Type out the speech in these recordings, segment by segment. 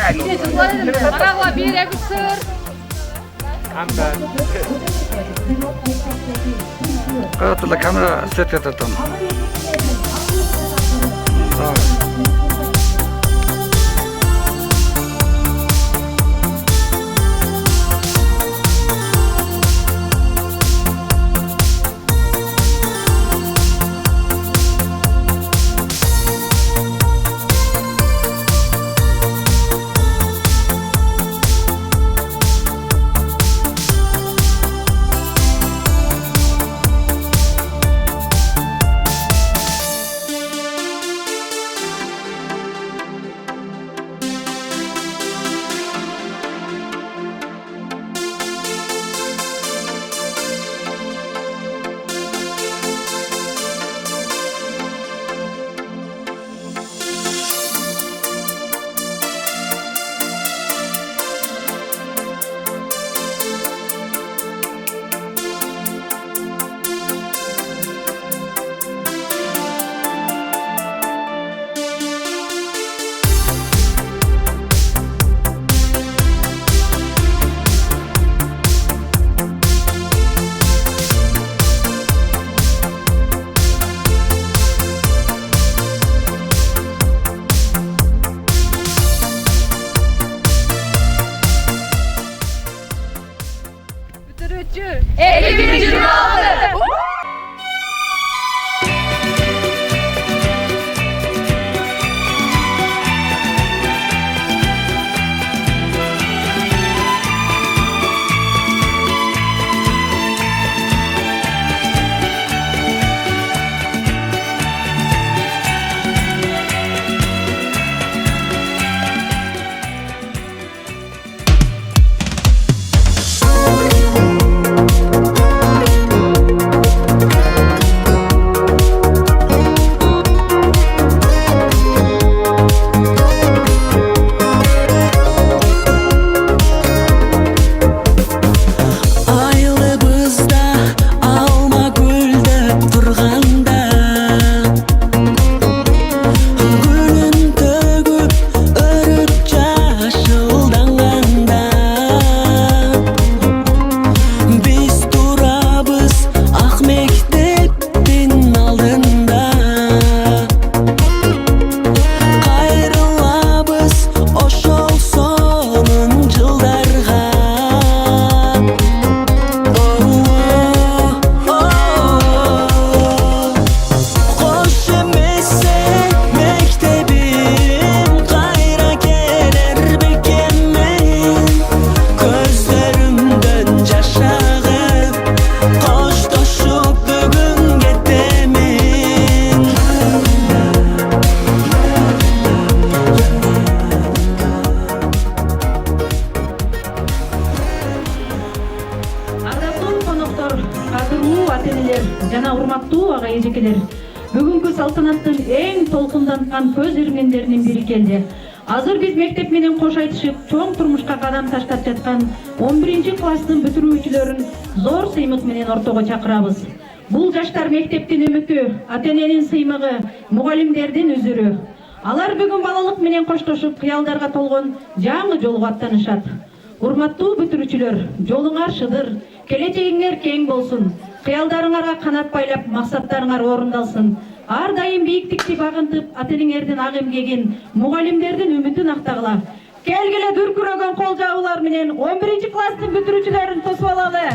Karagla bir evi sır. Karatla kamera setga tortaman. Bitirucu. 51. yıl aldı. Жана урматтуу ага эжекелер, бүгүнкү салтанаттын эң толкунданган көз ирмендеринин бири келди. Азыр биз мектеп менен кош айтышып, чоң турмушка кадам таштап жаткан 11-класстын бүтүрүүчүлөрүн зор сыймык менен ортого чакырабыз. Бул жаштар мектептин үмүтү, ата-эненин сыймыгы, мугалимдердин үзүрү. Алар бүгүн балалык менен коштошуп, кыялдарга толгон жаңы жолго аттанышат. Урматтуу бүтүрүүчүлөр, жолуңар шыдыр, келечегиңер кең болсун. Кыялдарыңарга канат байлап, максаттарыңар орундалсын. Ар дайым бийиктикти багынтып, ата-энеңердин ак эмгегин, мугалимдердин үмүтүн актагыла. Келгиле дүркүрөгөн кол жабуулар менен 11-класстын бүтүрүүчүлөрүн тосуп алалы.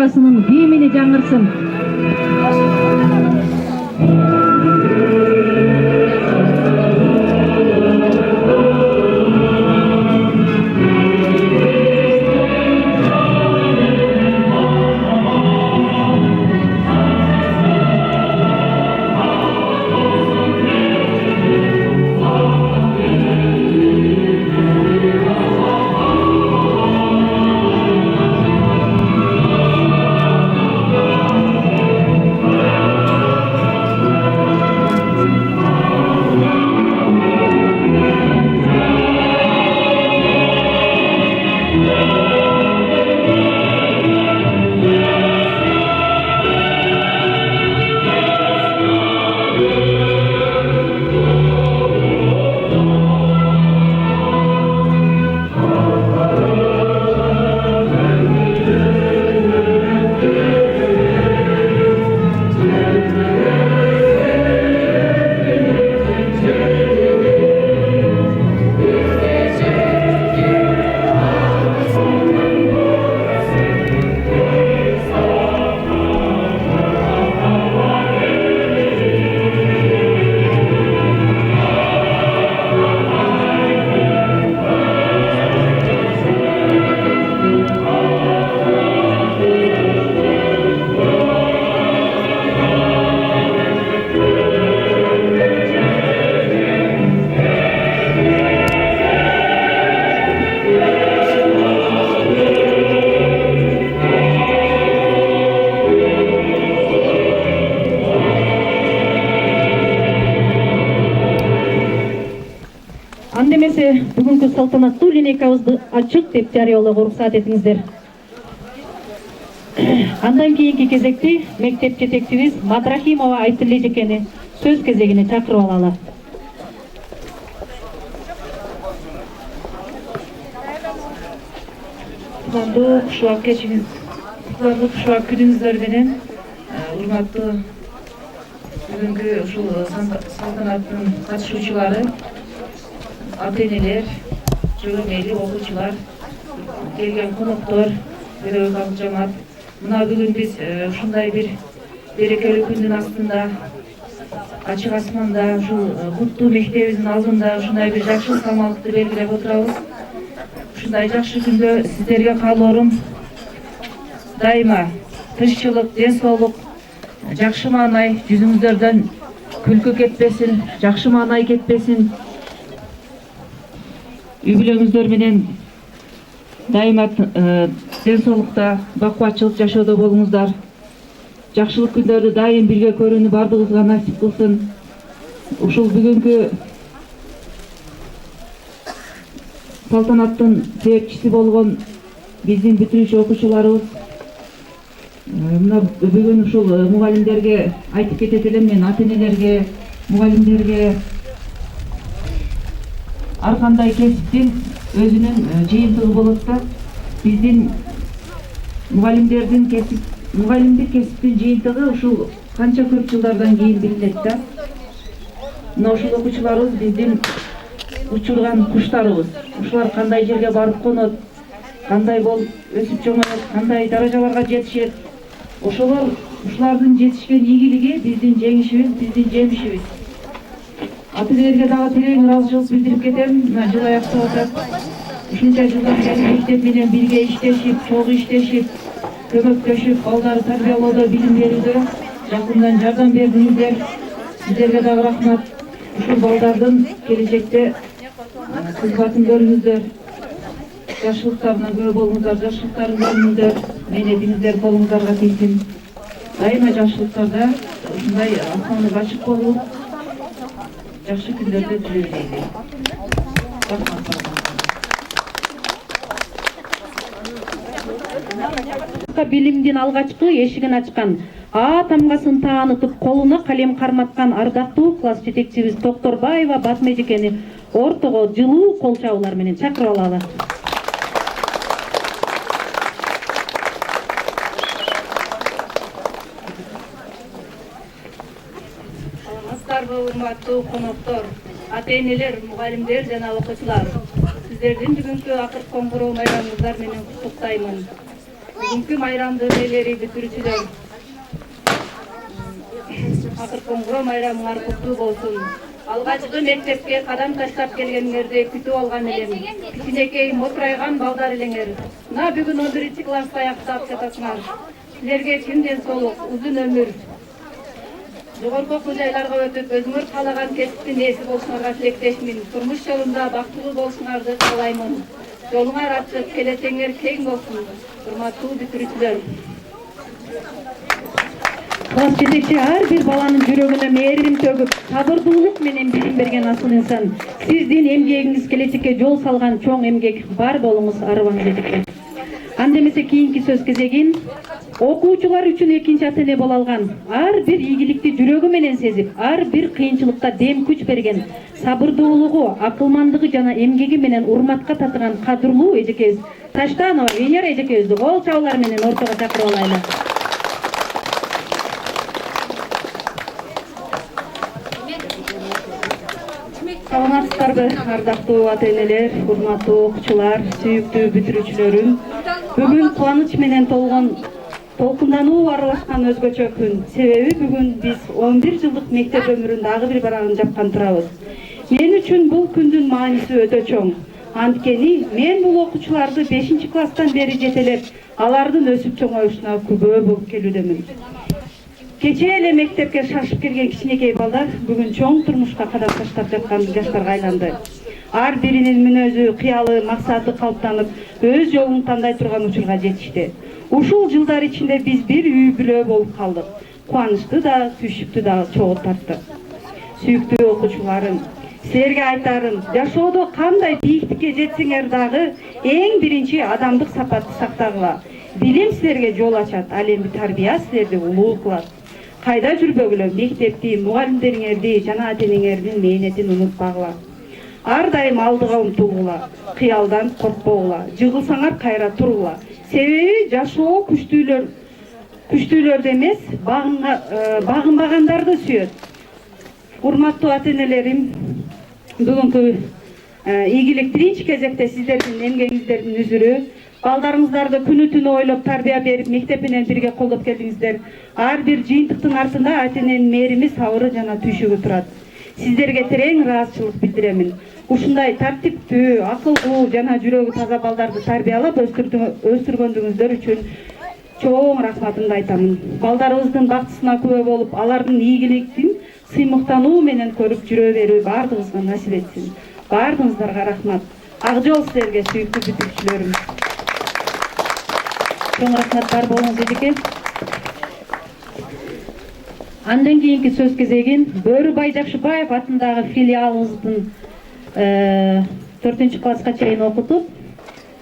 Республикасынын кийимини жаңырсын. Андемесе бүгүнкү салтанаттуу линейкабызды ачык деп жарыялоого уруксат этиңиздер. Андан кийинки кезекти мектеп жетекчибиз Мадрахимова Айтиле эжекени сөз кезегине чакырып алалы. Кутмандуу кушубак кечиңиз, кутмандуу кушубак күнүңүздөр менен урматтуу бүгүнкү ушул салтанаттын катышуучулары, ата-энелер, жөгөмейли окуучулар, келген коноктор, педагогикалык жамаат. Мына бүгүн биз ушундай бир берекелүү күндүн астында, ачык асманда, ушул куттуу мектебибиздин алдында ушундай бир жакшы самалыкты белгилеп отурабыз. Ушундай жакшы күндө сиздерге каалоорум дайыма тынччылык, ден соолук, жакшы маанай жүзүңүздөрдөн күлкү кетпесин, жакшы маанай кетпесин. Үй бүлөңүздөр менен дайыма ден соолукта, бакубатчылык жашоодо болуңуздар. Жакшылык күндөрдү дайым бирге көрүүнү бардыгыбызга насип кылсын. Ушул бүгүнкү салтанаттын себепчиси болгон биздин бүтүрүүчү окуучуларыбыз, мына бүгүн ушул мугалимдерге айтып кетет элем мен, ата-энелерге, мугалимдерге ар кандай кесиптин өзүнүн жыйынтыгы болот да. Биздин мугалимдик кесиптин жыйынтыгы ушул канча көп жылдардан кийин билинет да. Мына ушул окуучуларыбыз биздин учурган куштарыбыз. Ушулар кандай жерге барып конот, кандай болуп өсүп чоңоет, кандай даражаларга жетишет. Ушулардын жетишкен ийгилиги биздин жеңишибиз, биздин жемишибиз. Ата-энелерге дагы терең ыраазычылык билдирип кетем. Жыл аяктап атат. Ушунча жылдан бери мектеп менен бирге иштешип, чогуу иштешип, көмөктөшүп, балдарды тарбиялоодо, билим берүүдө жакындан жардам бердиңиздер. Сиздерге дагы рахмат. Ушул балдардын келечекте кызматын көрүңүздөр. Жакшылыктарына күбө болуңуздар, жакшылыктарын көрүңүздөр, мээнетиңиздер колуңуздарга тийсин. Дайыма жакшылыктарда ушундай асманыңыз ачык болуп, жакшы күндөрдө түзөлгүлөйли. Билимдин алгачкы эшигин ачкан, тамгасын таанытып, колуна калем карматкан ардактуу класс жетекчибиз Токторбаева Батма эжекени ортого жылуу кол чабуулар менен чакырып алалы. Урматтуу коноктор, ата-энелер, мугалимдер жана окуучулар, сиздердин бүгүнкү акыркы коңгуроо майрамыңыздар менен куттуктаймын. Бүгүнкү майрамдын ээлери бүтүрүүчүлөр. Акыркы майрамыңар куттуу болсун. Алгачкы мектепке кадам таштап келгениңерди күтүп алган элем. Кичинекей мотурайган балдар элеңер. Мына бүгүн 11-класста аяктап жатасыңар. Силерге чынден соолук, узун өмүр. Жогорку окуу жайларга өтүп, өзүңөр каалаган кесиптин ээси болушуңарга тилектешмин. Турмуш жолунда бактылуу болушуңарды каалаймын. Жолуңар ачык, келечегиңер кең болсун. Урматтуу бүтүрүүчүлөр. Класс жетекчи ар бир баланын жүрөгүнө мээрим төгүп, сабырдуулук менен билим берген асыл инсан. Сиздин эмгегиңиз келечекке жол салган чоң эмгек. Бар болуңуз арыбаңыз жетекчи. Андемесе кийинки сөз кезегин окуучулар үчүн экинчи ата эне боло алган, ар бир ийгиликти жүрөгү менен сезип, ар бир кыйынчылыкта дем күч берген, сабырдуулугу, акылмандыгы жана эмгеги менен урматка татыган кадырлуу эжекебиз Таштанова Венера эжекебизди кол чабуулар менен ортого чакырып алайлы. Саламатсыздарбы, ардактуу ата энелер, урматтуу окуучулар, сүйүктүү бүтүрүүчүлөрүм. Бүгүн кубаныч менен толкундануу аралашкан өзгөчө күн. Себеби бүгүн биз 11 жылдык мектеп өмүрүн дагы бир барагын жапкан турабыз. Мен үчүн бул күндүн мааниси өтө чоң. Анткени мен бул окуучуларды 5-класстан бери жетелеп, алардын өсүп чоңоюшуна күбө болуп келүүдөмүн. Кече эле мектепке шашып келген кичинекей балдар бүгүн чоң турмушка кадам таштап жаткан жаштарга айланды. Ар биринин мүнөзү, кыялы, максаты калыптанып, өз жолун тандай турган учурга жетишти. Ушул жылдар ичинде биз бир үй бүлө болуп калдык. Кубанычты да, күйшүктү да чогуу тарттык. Сүйүктүү окуучуларым, силерге айтарым, жашоодо кандай бийиктикке жетсеңер дагы эң биринчи адамдык сапатты сактагыла. Билим силерге жол ачат, ал эми тарбия силерди улуу кылат. Кайда жүрбөгүлө мектепти, мугалимдериңерди жана ата энеңердин мээнетин унутпагыла. Ар дайым алдыга умтулгула, кыялдан коркпогула, жыгылсаңар кайра тургула. Себеби жашоо күчтүүлөрдү эмес, багынбагандарды сүйөт. Урматтуу ата энелерим, бүгүнкү ийгилик биринчи кезекте сиздердин эмгегиңиздердин үзүрү. Балдарыңыздарды күнү түнү ойлоп тарбия берип, мектеп менен бирге колдоп келдиңиздер. Ар бир жыйынтыктын артында ата эненин мээрими, сабыры жана түйшүгү турат. Сиздерге терең ыраазычылык билдиремин. Ушундай тартиптүү, акылдуу жана жүрөгү таза балдарды тарбиялап өстүргөндүгүңүздөр үчүн чоң рахматымды айтамын. Балдарыбыздын бактысына күбө болуп, алардын ийгилигин сыймыктануу менен көрүп жүрө берүү бардыгыбызга насип этсин. Бардыгыңыздарга рахмат. Ак жол силерге, сүйүктүү бүтүрүүчүлөрүм. Чоң рахмат, бар болуңуз эжеке. Андан кийинки сөз кезегин Бөрүбай Жакшыбаев атындагы филиалыбыздын 4-класска чейин окутуп,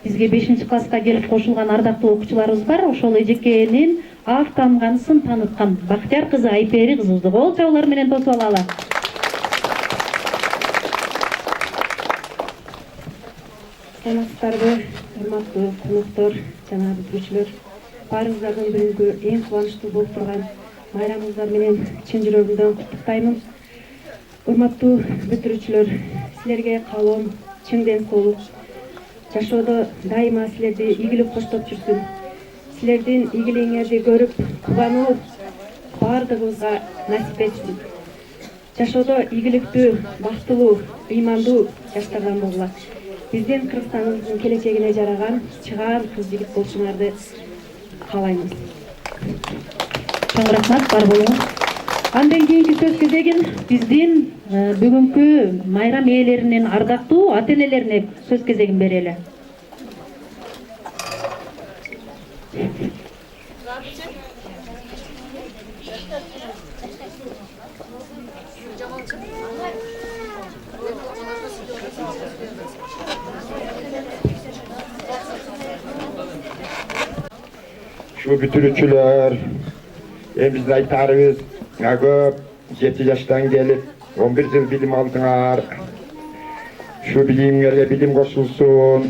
бизге 5-класска келип кошулган ардактуу окуучуларыбыз бар. Ошол эжекенин автоамганысын таныткан Бактияр кызы Айпери кызыбызды кол чабуулар менен тосуп алалы. Саламатсыздарбы, урматтуу коноктор жана бүтүрүүчүлөр. Баарыңыздардын бүгүнкү эң кубанычтуу болуп турган майрамыңыздар менен чын жүрөгүмдөн куттуктаймын. Урматтуу бүтүрүүчүлөр, силерге каалоом чынден соолук. Жашоодо дайыма силерди ийгилик коштоп жүрсүн. Силердин ийгилигиңерди көрүп, кубануу бардыгыбызга насип этсин. Жашоодо ийгиликтүү, бактылуу, ыймандуу жаштардан болгула. Биздин Кыргызстаныбыздын келечегине жараган чыгаан кыз жигит болушуңарды каалайбыз. Чоң рахмат, бар болуңуз. Андан кийинки сөз кезегин биздин бүгүнкү майрам ээлеринин ардактуу ата энелерине сөз кезегин берели. Şu бүтүрүүчүлөр, биздин айтарыбыз көп 7 жаштан келип 11 жыл билим алдыңар. Şu билимиңерге билим кошулсун.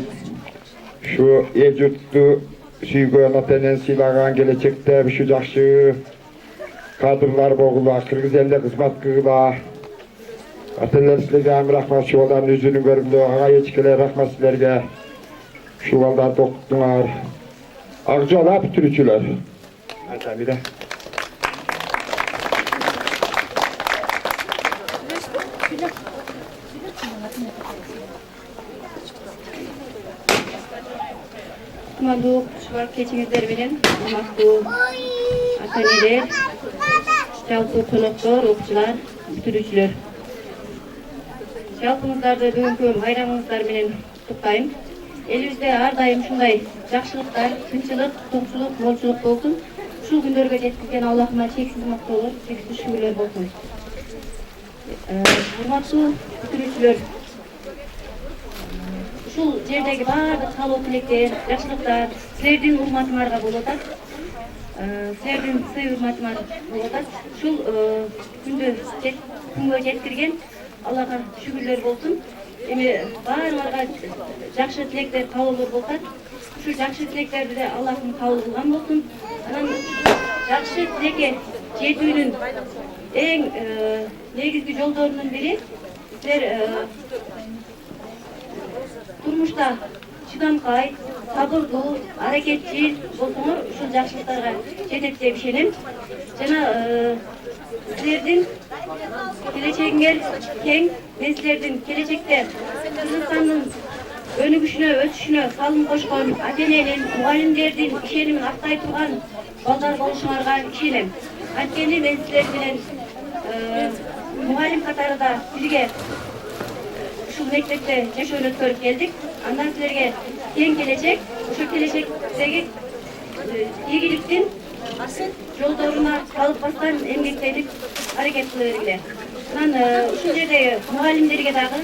Şu эл журтту сүйгөн ата энени сыйлаган, келечекте ушу жакшы кадрлар болгула, кыргыз элине кызмат кылгыла. Ата энелер силерге ам рахмат, şu балдардын үзүнүн көрүмдө ага эчкелер рахмат силерге. Şu балдарды окуттуңар. Akçala bitiriciler. Aytamire. Kumanduk okutuşlar keçiңiздер менен урматтуу ата-энелер, жалпы коноктор, окуучулар, бүтүрүүчүлөр. Жалпыңыздарды бүгүнкү байрамыңыздар менен куттуктайм. Элибизде ар дайым ушундай жакшылыктар, тынчылык, токчулук, молчулук болсун. Ушул күндөргө жеткизген Аллахыма чексиз мактоолор, чексиз шүгүрлөр болсун. Урматтуу бүтүрүүчүлөр, ушул жердеги баардык салоо тилектер, жакшылыктар силердин урматыңарга болуп атат. Силердин сый урматыңар болуп атат. Ушул күнгө жеткирген Аллага шүгүрлөр болсун. Эми баарыңарга жакшы тилектер, каалоолор болуп атат. Ушул жакшы тилектерди де Аллахым кабыл кылган болсун. Анан жакшы тилекке жетүүнүн эң негизги жолдорунун бири силер турмушта чыдамкай, сабырдуу, аракетчил болсоңор ушул жакшылыктарга жетет деп ишенем. Жана силердин келечегиңер кең, мен силердин келечекте Кыргызстандын өнүгүшүнө, өсүшүнө салым кошкон ата-эненин, мугалимдердин ишенимин актай турган балдар болушуңарга ишенем. Анткени мен силер менен мугалим катарында бирге ушул мектепте жашоону өткөрүп келдик. Андан силерге кең келечек, ошол келечектеги ийгиликтин жолдоруна калыппастан эмгектенип аракет кыла бергиле. Анан ушул жердеги мугалимдерге дагы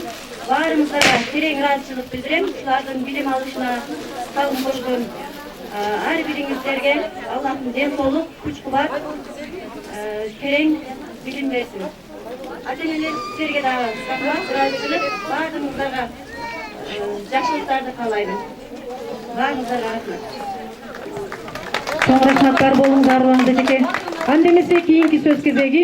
баарыңыздарга терең ыраазычылык билдирем. Ушулардын билим алышына салым кошкон ар бириңиздерге Аллахым ден соолук, күч кубат, терең билим берсин. Ата-энелер силерге дагы рахмат, ыраазычылык, баарыңыздарга жакшылыктарды каалаймын. Баарыңыздарга рахмат. Чоң рахматтар болуңуздар эжеке. Анда эмесе кийинки сөз кезеги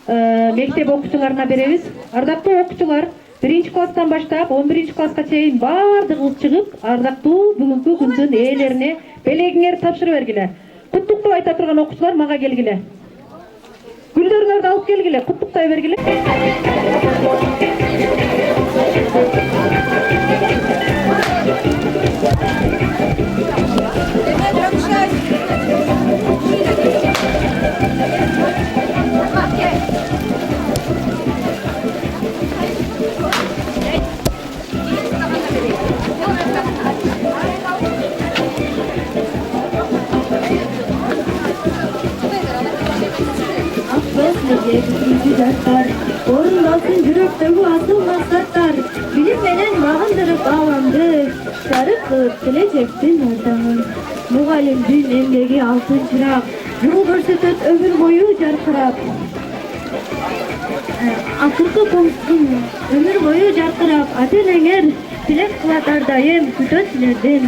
мектеп окуучуларына беребиз. Ардактуу окуучулар, 1-класстан баштап 11-класска чейин баардыгыбыз чыгып, ардактуу бүгүнкү күндүн ээлерине белегиңерди тапшырып бергиле. Куттуктоо айта турган окуучулар мага келгиле. Гүлдөрүңөрдү алып келгиле, куттуктай бергиле. Orundasın жүрөктөгү асыл максаттар, билим менен багындырып аламды, жарык кылып келечектин ортаңын. Мугалимдин эмгеги алтын чырак, жол көрсөтөт өмүр бою жаркырап. Акыркы комстун өмүр бою жаркырап, ата-энеңер тилек кылат ар дайым, күтөт силерден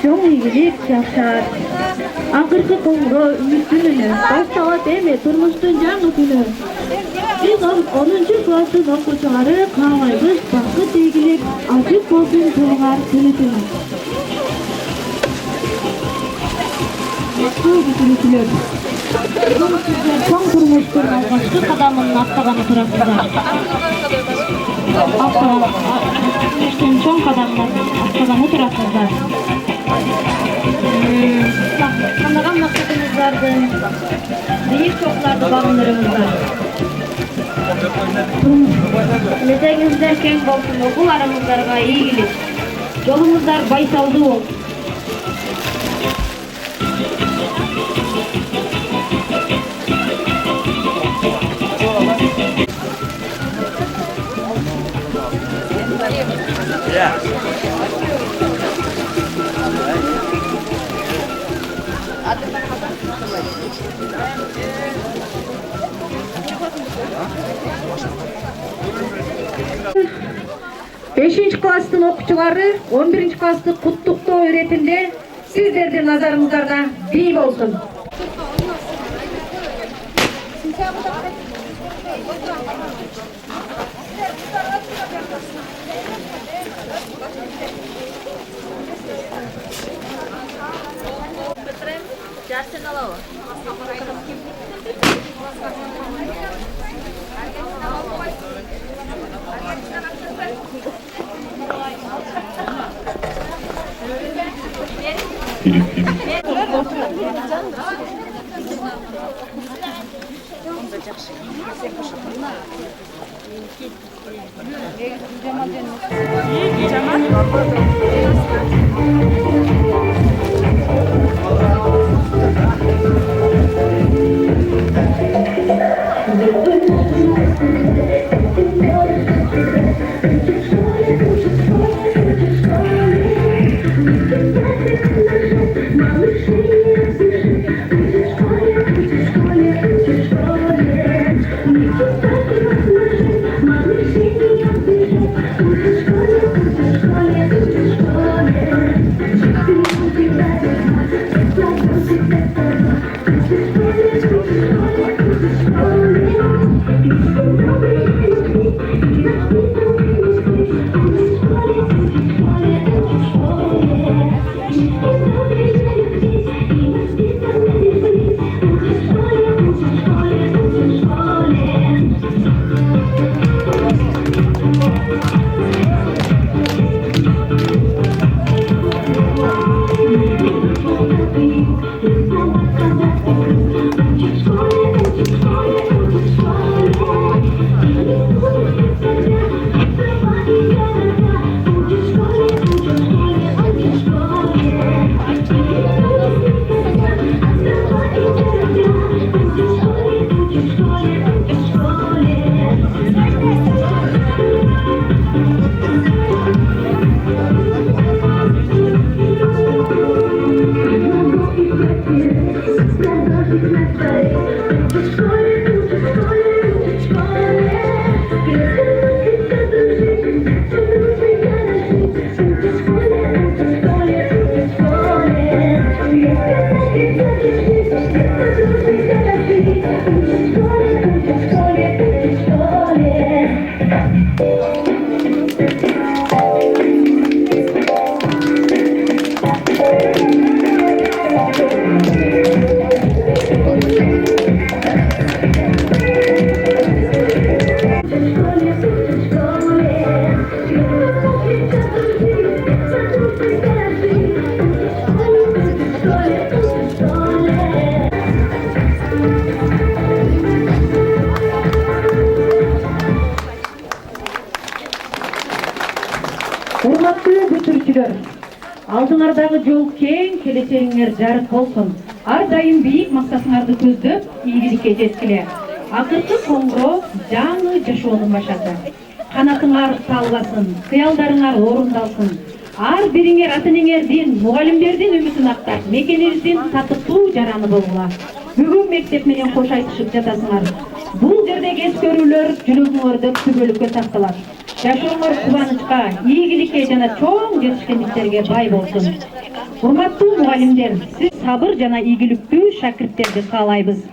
чоң ийгилик жакшар. Акыркы коңго үмүттүнү башталат эми турмуштун жаңы күнү. Биз 10-класстын окуучулары каалайбыз бакыт ийгилик ачык болсун туугар күнү. Бүтүрүүчүлөр, сиздер чоң турмуштун алгачкы кадамын аттаганы турасыздар. Турмуштун чоң кадамын аттаганы турасыздар. Кандаган максатыңыздарды, бийик чокларды багындырыңыздар. Келечегиңиздер кең болсун, окууларыңыздарга ийгилик, жолуңуздар байсалдуу болсун. Beşinci класстын окуучулары 11-класстык куттуктоо иретинде сиздердин назарыңыздарда бий болсун. Урматтуу бүтүрүүчүлөр, алдыңардагы жол кең, келечегиңер жарык болсун. Ар дайым бийик максатыңарды көздөп, ийгиликке жеткиле. Акыркы коңгуроо жаңы жашоонун башасы. Канатыңар талбасын, кыялдарыңар орундалсын. Ар бириңер ата-энеңердин, мугалимдердин үмүтүн актап, мекенибиздин татыктуу жараны болгула. Бүгүн мектеп менен кош айтышып жатасыңар. Бул жердеги эскерүүлөр жүрөгүңөрдө түгөлүккө такталат. Жашооңор кубанычка, ийгиликке жана чоң жетишкендиктерге бай болсун. Урматтуу мугалимдер, сиз сабыр жана ийгиликтүү шакирттерди каалайбыз.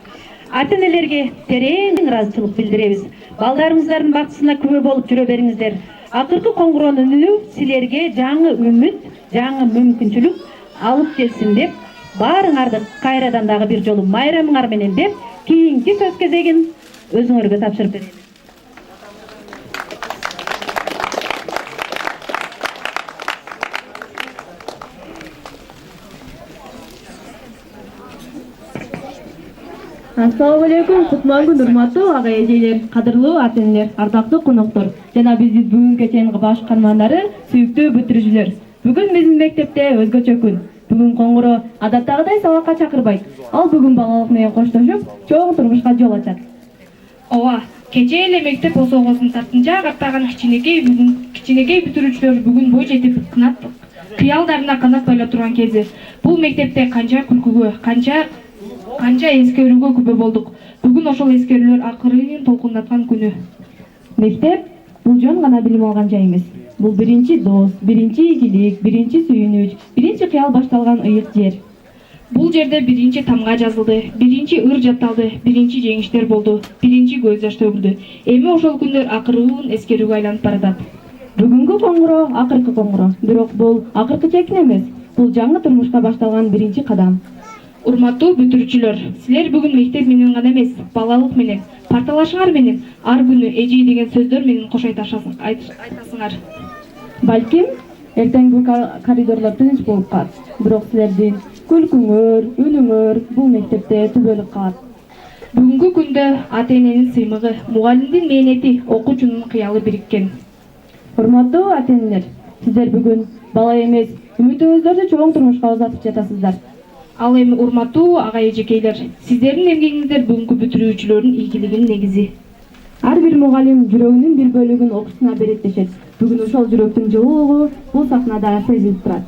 Ата-энелерге терең ыраазычылык билдиребиз. Балдарыңыздардын бактысына күбө болуп жүрө бериңиздер. Акыркы коңгуроонун үнү силерге жаңы үмүт, жаңы мүмкүнчүлүк алып келсин деп, баарыңарды кайрадан дагы бир жолу майрамыңар менен деп, кийинки сөз кезегин өзүңөргө тапшырып беребиз. Assalamu alaikum, кутман урматтуу ага эжелер, кадырлуу ата-энелер, ардактуу коноктор жана биздин бүгүнкү кеченин баш кармандары, сүйүктүү бүтүрүүчүлөр. Бүгүн биздин мектепте өзгөчө күн. Бүгүн коңгуроо адаттагыдай сабакка чакырбайт. Ал бүгүн балалык менен коштошуп, чоң турмушка жол ачат. Ооба, кечээ эле мектеп осогосун тартынча каттаган кичинекей бүтүрүүчүлөр бүгүн бой жетип кыялдарына канат байлап турган кези. Бул мектепте канча күлкүгө, канча эскерүүгө күбө болдук. Бүгүн ошол эскерүүлөр акырын толкундаткан күнү. Мектеп бул жөн гана билим алган жай эмес. Бул биринчи дос, биринчи ийгилик, биринчи сүйүнүч, биринчи кыял башталган ыйык жер. Бул жерде биринчи тамга жазылды, биринчи ыр жатталды, биринчи жеңиштер болду, биринчи көз жаш төгүлдү. Эми ошол күндөр акырын эскерүүгө айланып баратат. Бүгүнкү коңгуроо акыркы коңгуроо, бирок бул акыркы чекин эмес. Бул жаңы турмушка башталган биринчи кадам. Урматтуу бүтүрүүчүлөр, силер бүгүн мектеп менен гана эмес, балалык менен, парталашыңар менен ар күнү эжи деген сөздөр менен кош айтасыңар. Балким, эртеңки коридорлор тынч болуп калат. Бирок силердин күлкүңөр, үнүңөр бул мектепте түбөлүк калат. Бүгүнкү күндө ата-эненин сыймыгы, мугалимдин мээнети, окуучунун кыялы бириккен. Урматтуу ата-энелер, сиздер бүгүн бала эмес, үмүтүңүздөрдү чоң турмушка узатып жатасыздар. Ал эми урматтуу ага эжекейлер, сиздердин эмгегиңиздер бүгүнкү бүтүрүүчүлөрдүн ийгилигинин негизи. Ар бир мугалим жүрөгүнүн бир бөлүгүн окуучусуна берет дешет. Бүгүн ошол жүрөктүн жылуулугу бул сахнада сезилип турат.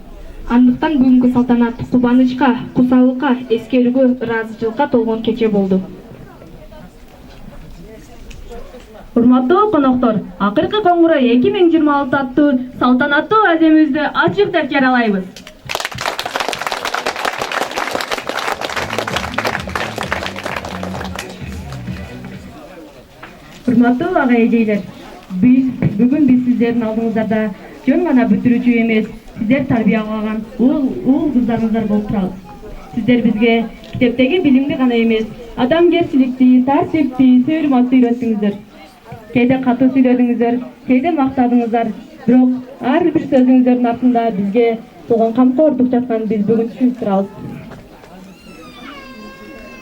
Андыктан бүгүнкү салтанат кубанычка, кусалыкка, эскерүүгө, ыраазычылыкка толгон кече болду. Урматтуу коноктор, акыркы коңгуроо 2026 аттуу салтанаттуу аземибизди ачык деп жаралайбыз. Урматтуу ага эжейлер, бүгүн биз сиздердин алдыңыздарда жөн гана бүтүрүүчү эмес, сиздер тарбиялаган уул кыздарыңыздар болуп турабыз. Сиздер бизге китептеги билимди гана эмес, адамгерчиликти, тартипти, сый-урматты үйрөттүңүздөр. Кейде катуу сүйлөдүңүздөр, кейде мактадыңыздар, бирок ар бир сөзүңүздөрдүн артында бизге болгон камкордук жатканын биз бүгүн түшүнүп турабыз.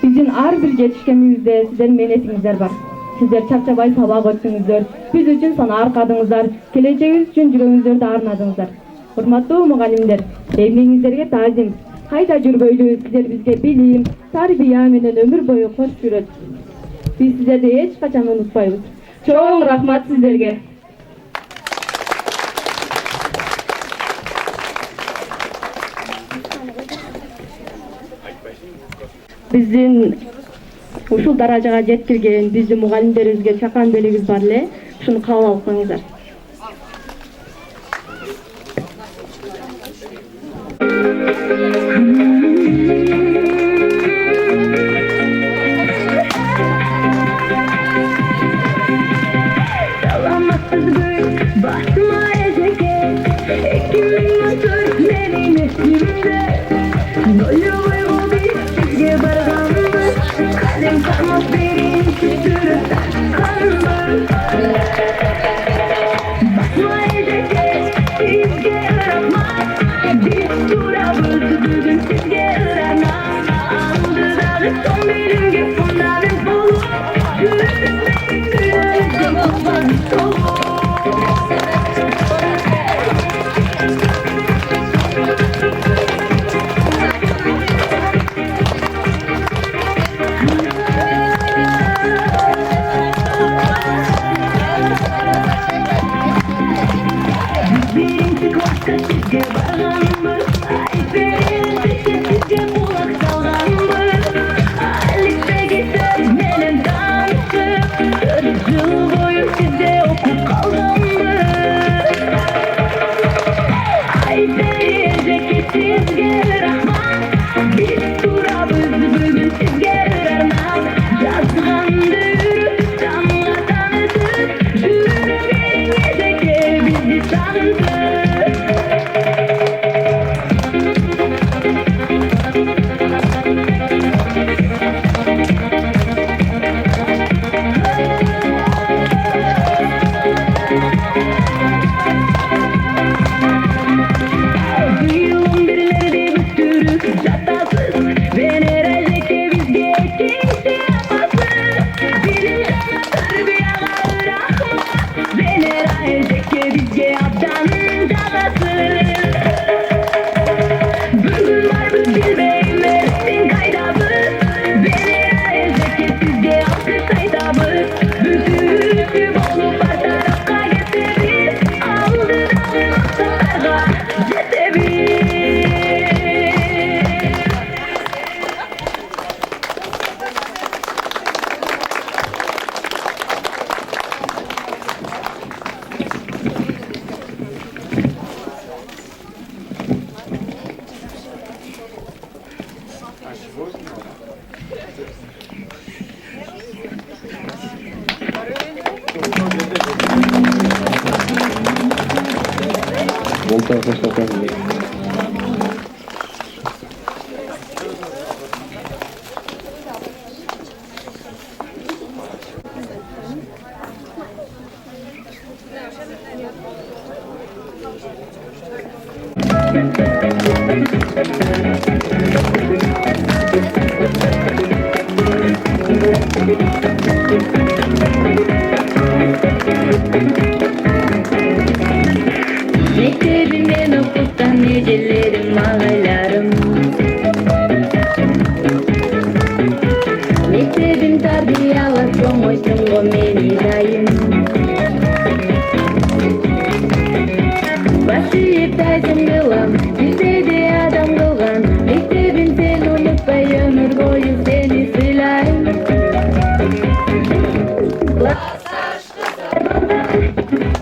Биздин ар бир жетишкенибизде сиздердин мээнетиңиздер бар. Сиздер чарчабай сабак өттүңүздөр, биз үчүн сана аркадыңыздар, келечегибиз үчүн жүрөгүңүздөрдү арнадыңыздар. Урматтуу мугалимдер, эмгегиңиздерге таазим. Кайда жүрбөйлү, сиздер бизге билим, тарбия менен өмүр бою кош жүрөтсүз. Биз сиздерди эч качан унутпайбыз. Чоң рахмат сиздерге. Биздин ушул даражага жеткирген биздин мугалимдерибизге чакан белгибиз бар эле, ушуну кабыл алып коюңуздар.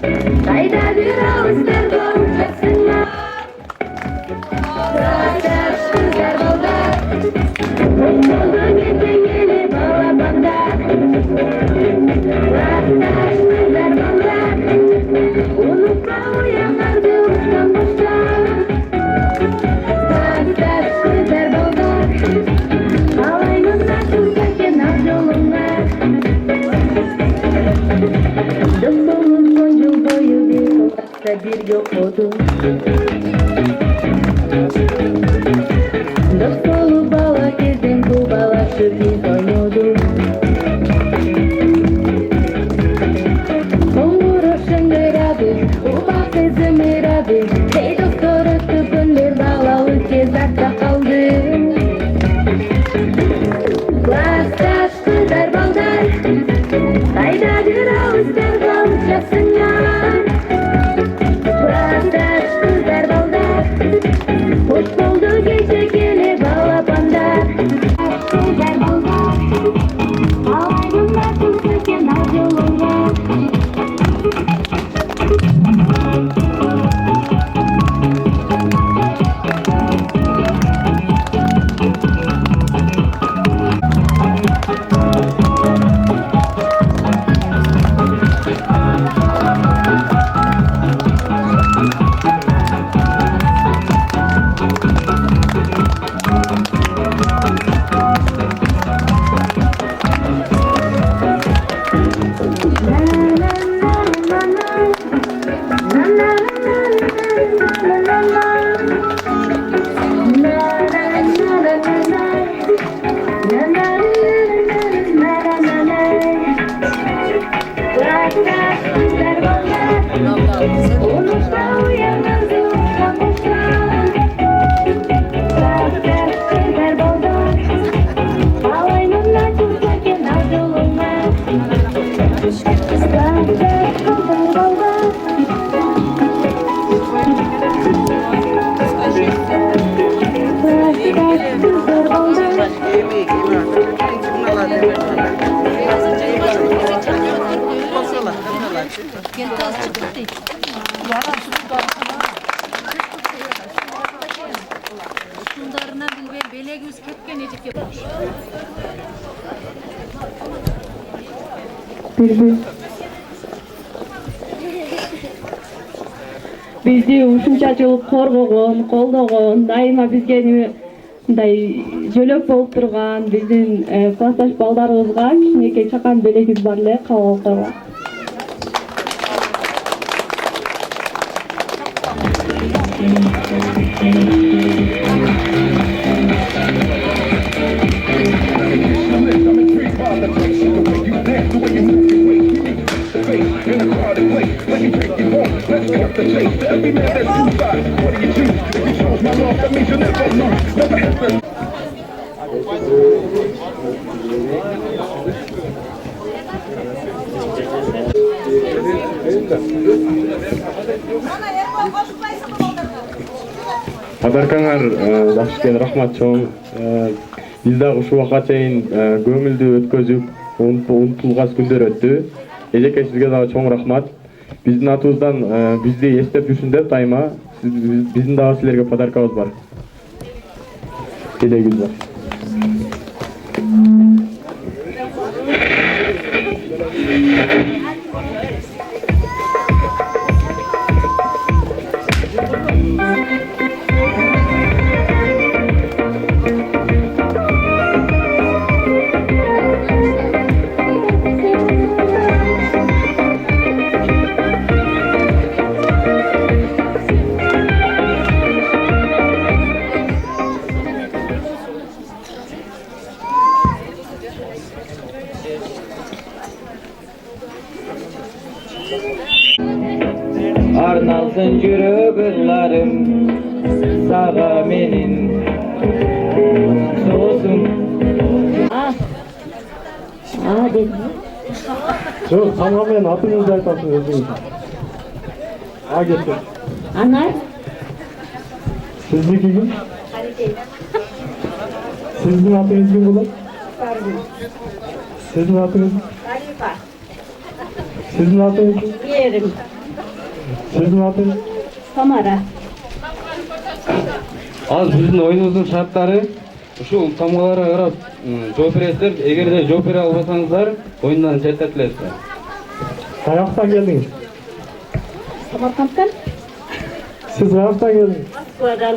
Kayda bir ağızlar boğuşasınlar. Sağdaş kızlar bollar. Oldu gece yeni balabanda. Sağdaş kızlar bollar. Unutma uyanardı uçtan boşlar. Sağdaş kızlar bollar. Alayınızda kızlarken az yolunlar. Dostluğumuz 10 yıl boyu bir sokakta bir yok oldu. Dost olup bala gezden kubalaşıp biz oynuyorduk. Onur şındırады, ufak kızımırады. Hey dostlar ötüpünler balalı kez artta kaldı. Klastaş kızlar baldar, kaydadır ağızlar kavuşasınlar. Klastaş kızlar baldar, hoş buldu gece gele balapandar. Kızlar baldar, alayımda kızlarken az yolunlar. Бизди ушунча жыл коргогон, колдогон, дайыма бизге мындай жөлөк болуп турган биздин классташ балдарыбызга кичинекей чакан белегибиз бар эле, кабыл алып Подаркаңар жакшы экен, рахмат чоң. Биз дагы ушул убакка чейин көңүлдүү өткөзүп, унутулгас күндөр өттү. Эжеке сизге дагы чоң рахмат. Биздин атыбыздан бизди эстеп жүрсүн деп дайыма биздин дагы силерге подаркабыз бар. Келегиз бар. Arnalsın yürü kızlarım sağa menin soğusun. Dedim. Yok, tamamen atınızı aytasın özünüz. Getir. Anar. Sizniki kim? Sizin atınız kim bulan? Sizin atınız? Sizin atınız kim? Yerim. Sizin atınız? Samara. Az биздин оюнубуздун шарттары ушул тамгаларга карап жооп бересиздер. Эгерде жооп бере албасаңыздар, оюндан четтетилесиздер. Каяктан келдиңиз? Самаркандтан. Siz kayaktan geldiniz? Москвадан.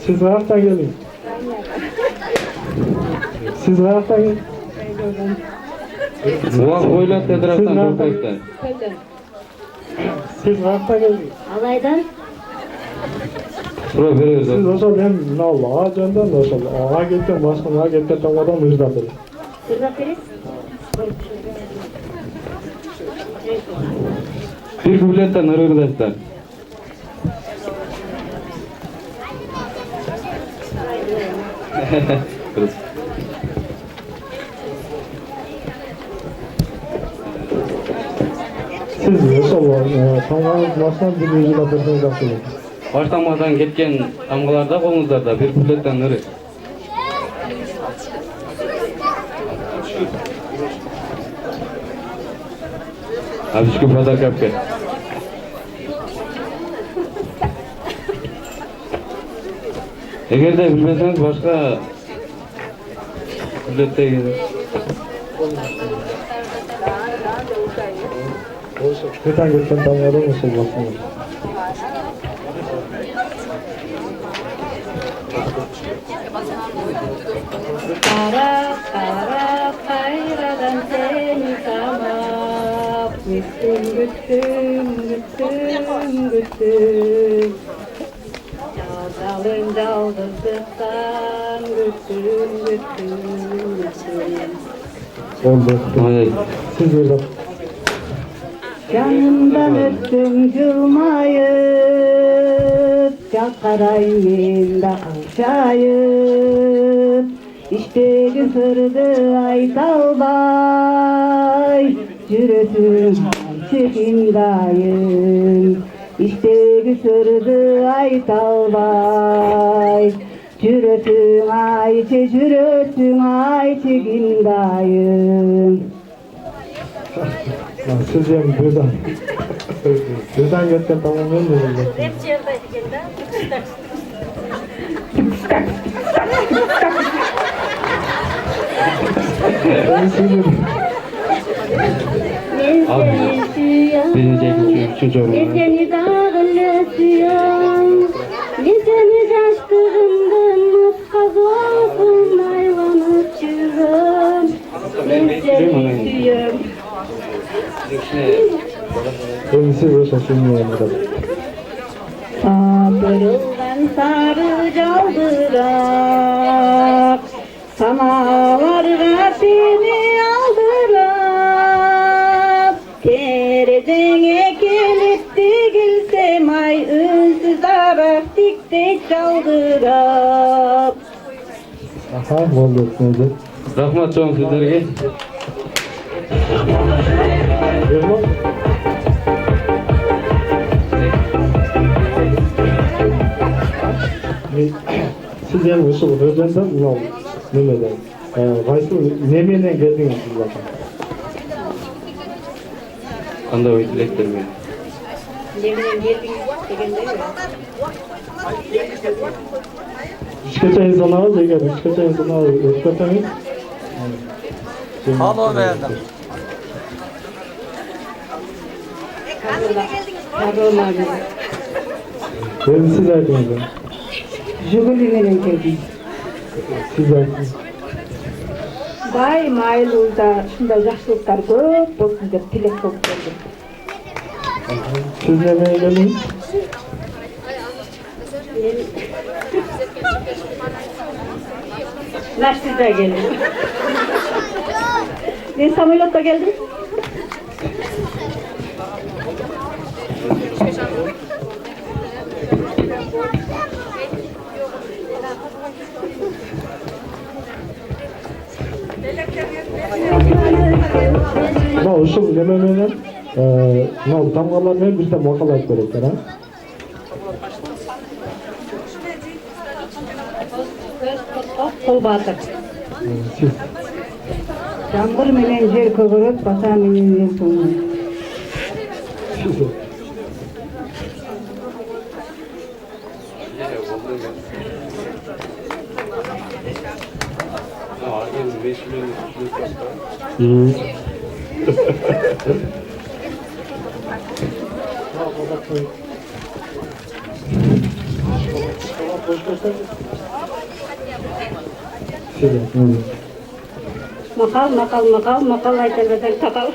Siz kayaktan geldiniz? Siz kayaktan geldiniz? Буга бойлап тедирактан жооп бересиздер. Siz kayaktan geldiniz? Алайдан. Суроо беребиз. Siz ошол эми мына ага жөндөм ошол ага кеткен башка ага кеткен тамгадан мыждап берет. Сырдап бересиз? Бир куплеттен ыргырдайсыздар. Siz ошол тамганын башынан бир мыждап берсеңиз жакшы болот. Баш тамгадан кеткен тамгаларда колуңуздарда бир куплеттен ыры. Абишке подарка алып кел. Эгерде билбесеңиз башка куплеттеги Кытан кеткен тамгадан ошол башынан. Qarab, qarab, qayradan seni tamab. Güttüm, güttüm, güttüm, güttüm. Yaldalın yaldızlıktan güttüm, güttüm, güttüm. Oldu. Hayır. Siz burada. Canımdan öptüm yılmayıp, yakarayım da kavşayıp. İşteki sırdı aytalbay, jüretim çekin dayım. İşteki sırdı aytalbay, jüretim ay çekin dayım. Siz hem buradan. Buradan geçken tamam mı? Hep çığırdaydı kendi. Birinci, ikinci, üçüncü orman. Seni dağılı suyum, seni yaştığımdan mutlaka olsun aylanıp çürüm. Seni suyum. Hem siz o şaşırmıyor burada. Sabırıldan sarı caldırak, samalarga seni aldırap. Terezene gelip dikilsem ay ünsüz arak dikte çaldırap. Aha, oldu. Neydi? Rahmat çoğun sizlerge. Erman? Siz hem uşul özenden mı nemeden? Qaysı nemeden geldiniz siz zaten? Kanda oy dilekler mi? Nemeden geldiniz degende mi? İşkeçe insanlarız, eğer işkeçe insanlarız, ötköteniz. Halo verdim. Karolma gibi. Ben siz aydınız. Jübülü'nün geldim. Siz aydınız. Daim ayılığında şunda yaşlılıklar көп olsun dep tilek болып geldim. Siz nemeye geldiniz? Naştır'da geldim. Ben Samolot'ta geldim. Ma uşul nememeden mı tamgalarla bir de makal ayıp verekler ha? Kol batır. Siz. Жаңбыр менен жер көгөрөт, баса менен ел тоңойт. Makal ayta bersen takal.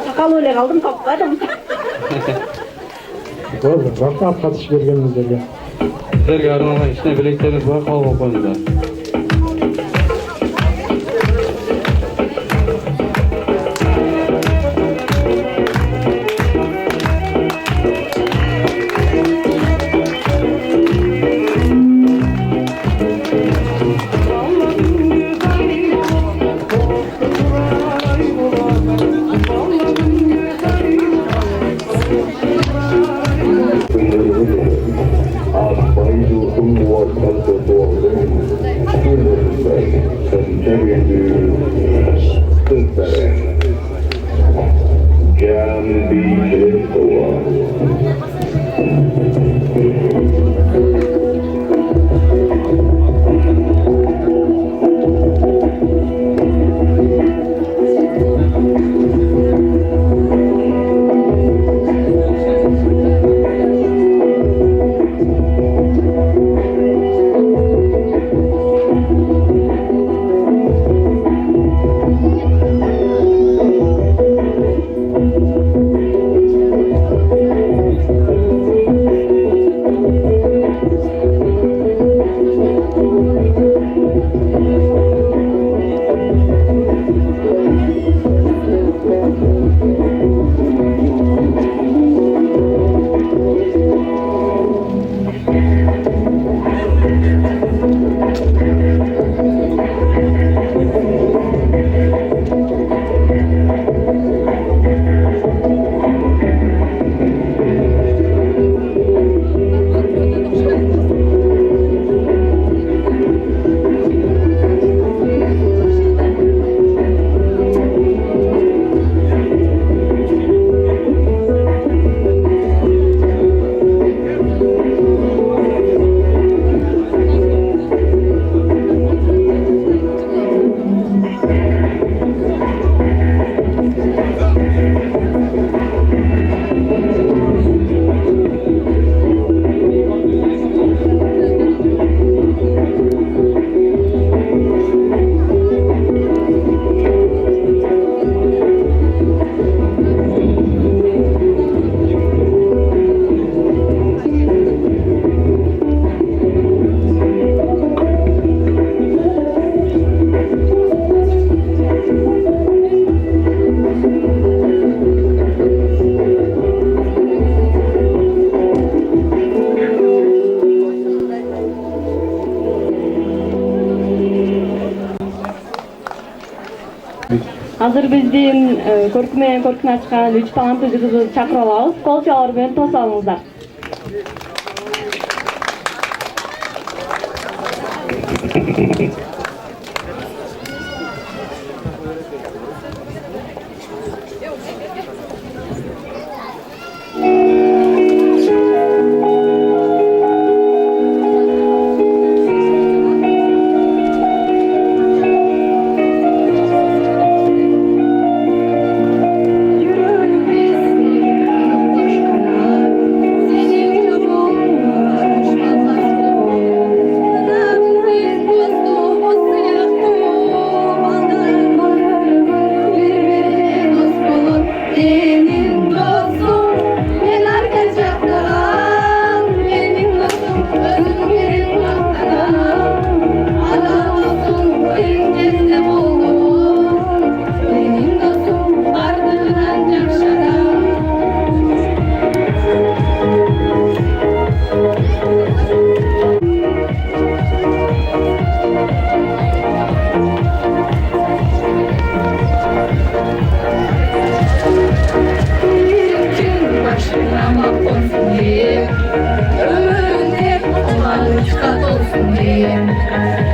Takal öyle kaldım kapmadım. Doğru, rахмат қатысып бергеніңіздерге. Сіздерге арналған кішкене білектеріңіз бар, қабыл қойыңыздар. Азыр биздин көркү менен көркүн ачкан 3 таланттуу жигитти чакырып алабыз. Кол чалар менен тосуп алыңыздар.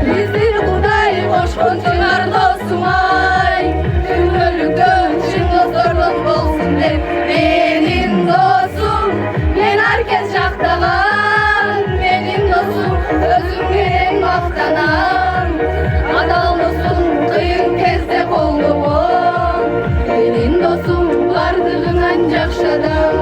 Bizi Kuday koşkun çınar dostum ay. Ömürlükte şınlı zorluk olsun de. Benim dostum, ben herkes şaktağan. Benim dostum, özüm veren maftanan. Adal dostum, kıyın kezde kollu boy. жақсы адам.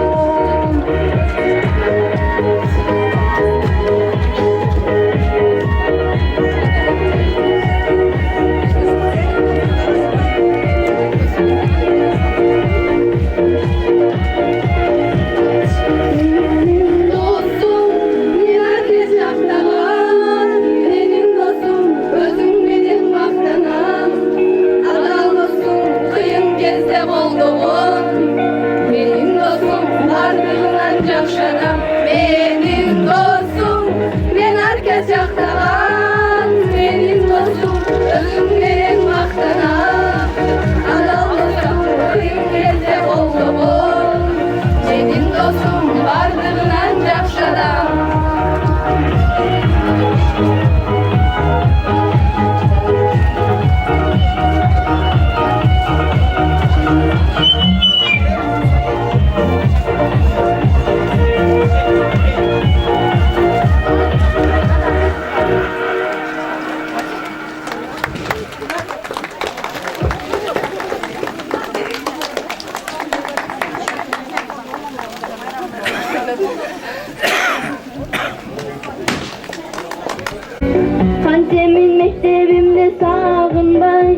Kantemin mektebimde sağınbay,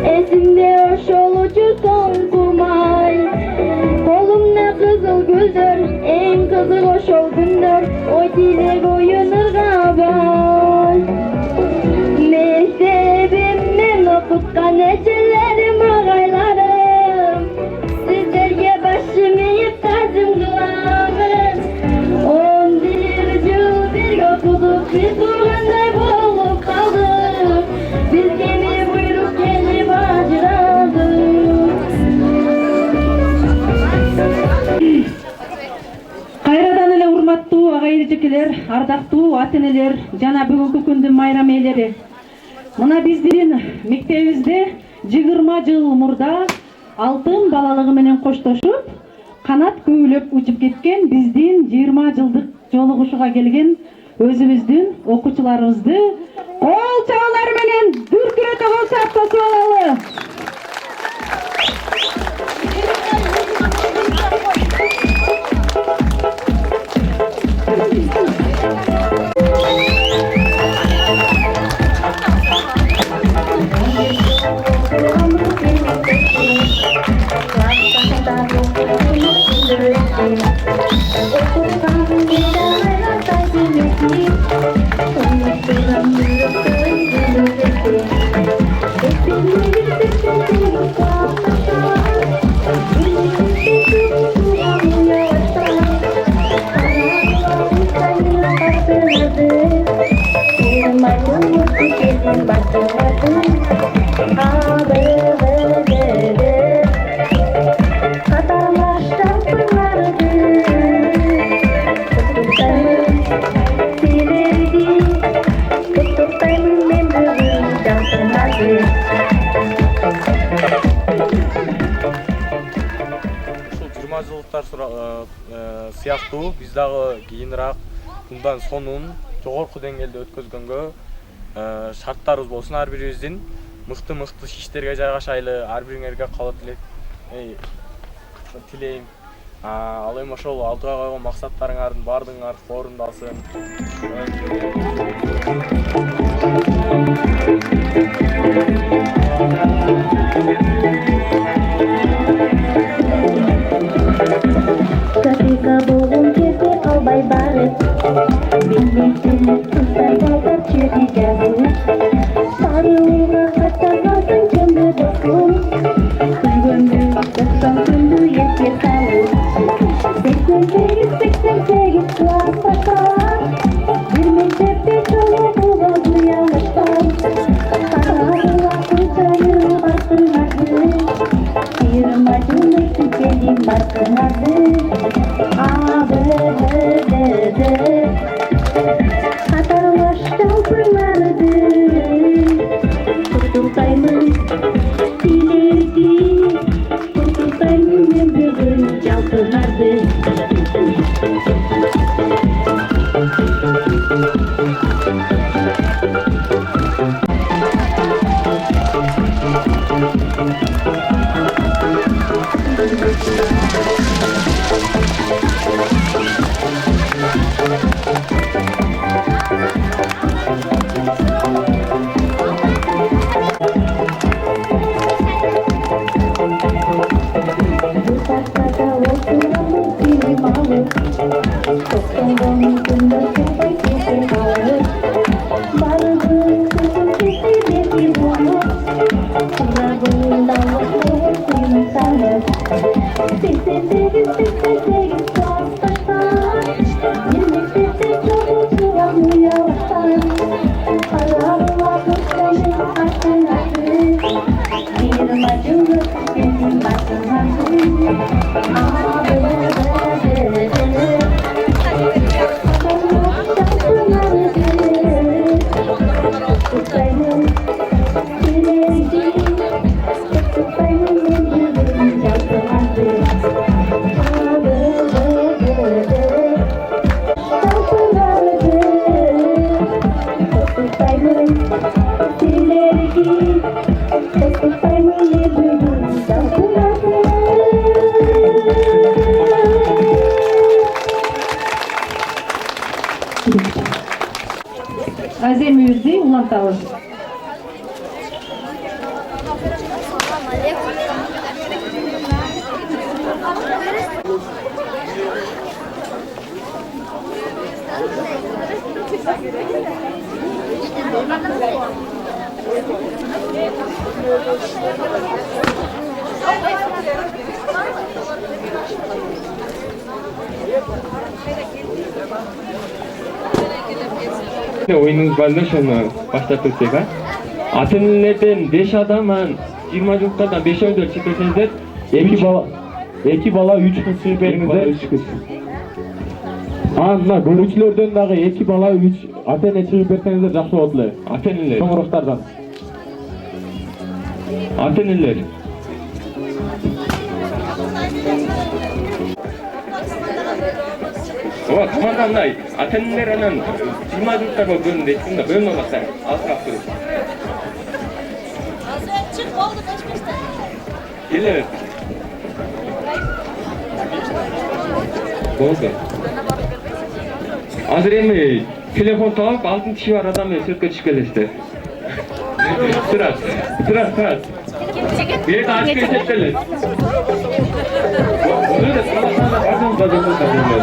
esimde hoş olucu son kumay. Kolumda kızıl güldür, en kızıl hoş ol gündür, o dilek oyunurga bay. Mektebimden okutkan ecelerim ağaylarım, sizlerge başım eğip tacım kılağım. 11 yıl bir okuduk, biz durganday bulup kaldık. Biz gemi buyruk gelip acıradık. Кайрадан эле урматтуу ага эжекелер, ардактуу ата-энелер жана бүгүнкү күндүн майрам ээлери. Мына биздин мектебибизде 20 жыл мурда алтын балалыгы менен коштошуп, канат көбүлөп учуп кеткен биздин 20 жылдык жолугушууга келген өзүбүздүн окуучуларыбызды кол чабуулар менен дүркүрөтө кошуп алалы. Сыяктуу биз дагы кийинирээк мындан сонун жогорку деңгээлде өткөзгөнгө шарттарыбыз болсун ар бирибиздин. Мыкты иштерге жайгашайлы, ар бириңерге каалоо тилейм. Ал эми ошол алдыга койгон максаттарыңардын баардыгыңар орундалсын. Ketika burung kita kalbai baret, bini-bini susah baltar ciri jauh. Sarunga kata nasang jembe dokum, kulgundu dasang kundu yekir tahu. Seksen segit suasa kah, birmen tepe colo bugal duyamastan. Karena aku sayur barkenade, irmaju mesti jadi barkenade. Thank you. Azemimizni ulantamiz. Oyunumuz balda şunu başlatırsak ha. Atenelerden 5 adam, 20 çocuklardan 5 öldür çıkırsanızlar. 2 bala 3 kız süperimizde. 3 kız. Mına görücülerden dağı 2 bala 3 Atene çıkıp bersenizler жақсы болду. Ateneler. Çoğuruklardan. Ateneler. Ова, команда мындай. Атенелер анан 20 журттарга бөлүнүп эткенде бөлүнүп алсаң, азыраак туруп. Azıcık çık oldu 5-5'te. Келе. Болду. Азыр эми телефон таап, алтын тиши бар адам менен сөзгө чыгып келесиздер. Турат. Бирек ачып кетиптелер. Böyle salaklarla bazen bazımda kalıyorlar.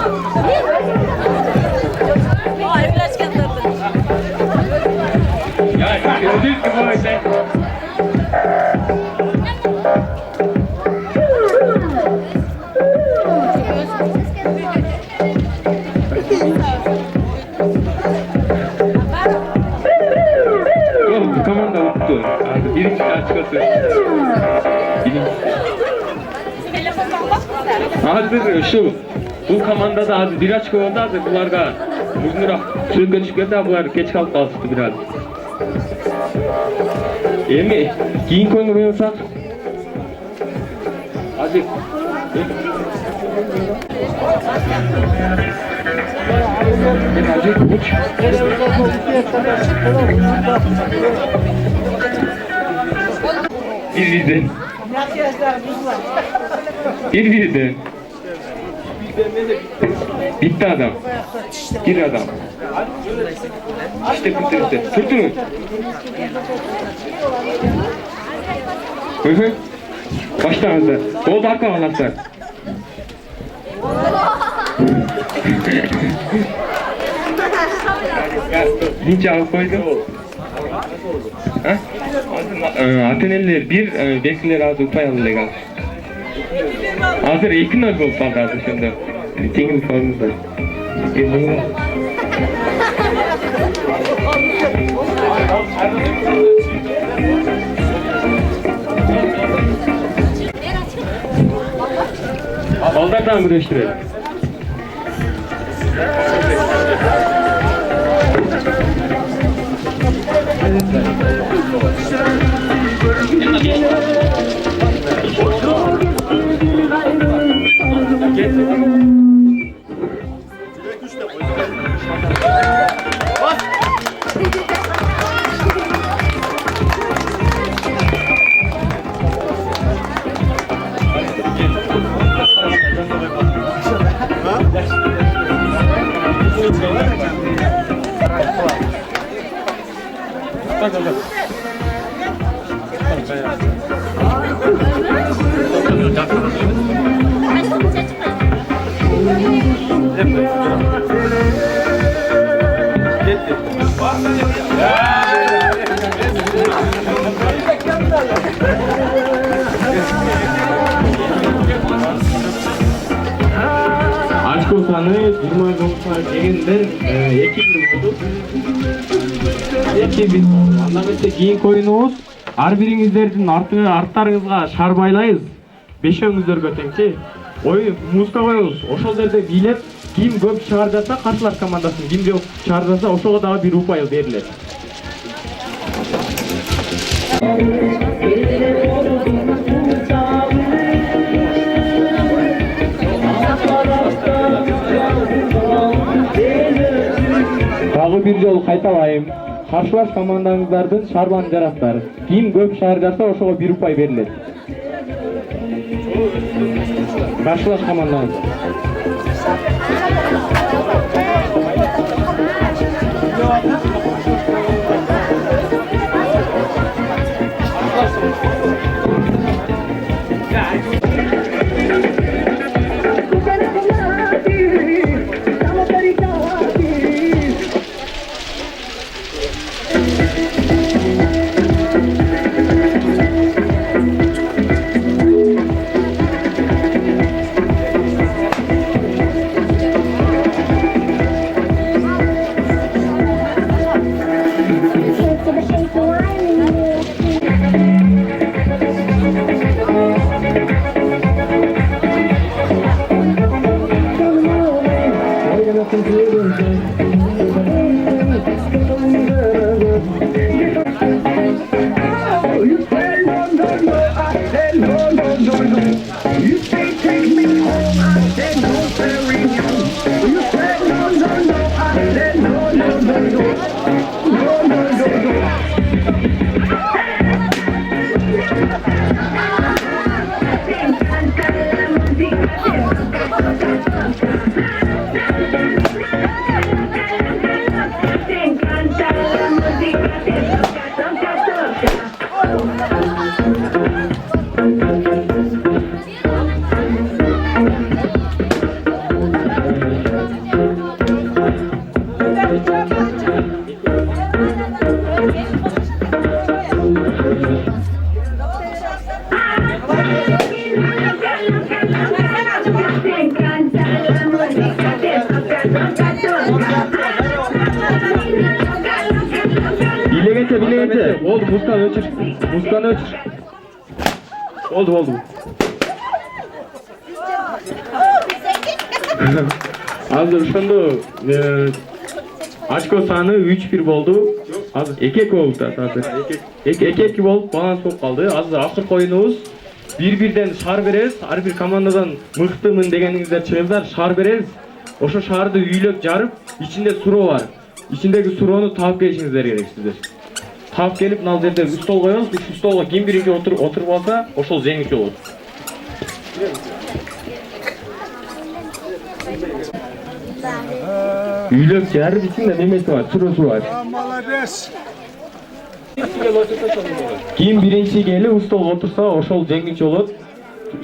Ay biraz kandırdın. Ya gördünüz mü bu işte? Oğlum bu komanda unuttu. Birinci açıkası. Hazır şu bu komandada hazır bir açık oldu hazır bularga uzunroq söylgö çıkıp ketти, bular geç kalıp kalıştı biraz. Эми кийин көңүл бурсак. Азыр. Bir bitti adam. Bir adam. İşte kurtardı. Tuttunuz. Başlarınızda. Oldu arka anahtar. Linç alıp koydum. Ateneller bir, bekliler ağzı upayalı kalmış. Hazır 2-0 болып қалды азыр сонда. Теңіз қалдыңыздар. Балдардан күрештіреді. Kaç Очко саны 29 дегендер 2-1 болду. 2-1. Андан бетте кийинки оюнубуз ар бириңиздердин арттарыңызга шар байлайбыз. 5-өңүздөргө теңчи. Ой, музыка коебуз. Ошол жерде бийлеп, ким көп шаар жаса каршылаш командасын, ким көп шаар жаса ошого дагы бир упай берилет. Дагы бир жолу кайталайм. Каршылаш командаңыздардын шарбаны жараттар. Ким көп шаар жаса ошого бир упай берилет. Karşılaş komandanız. Bileğince. Oldu, Muskan ölçür. Muskan ölçür. Oldu. Hazır ошондо очко саны 3-1 болду. Азыр 2-2 болду. Азыр 2-2 болуп баланс болуп калды. Азыр акыркы оюнубуз 1-1ден шаар беребиз. Ар бир командадан мыктымын дегениңиздер чыгыңыздар, шаар беребиз. Ошо шаарды үйлөп жарып, ичинде суроо бар. Ичиндеги суроону таап келишиңиздер керек сиздер. Taap gelip nal жерде стол коебуз. Şu stolga kim birinci oturup alsa ошол жеңүүчү болот. Үйлөп жарып ичинде немеси бар, суроосу бар. Молодец. Kim birinci gelip stolga otursa ошол жеңүүчү болот.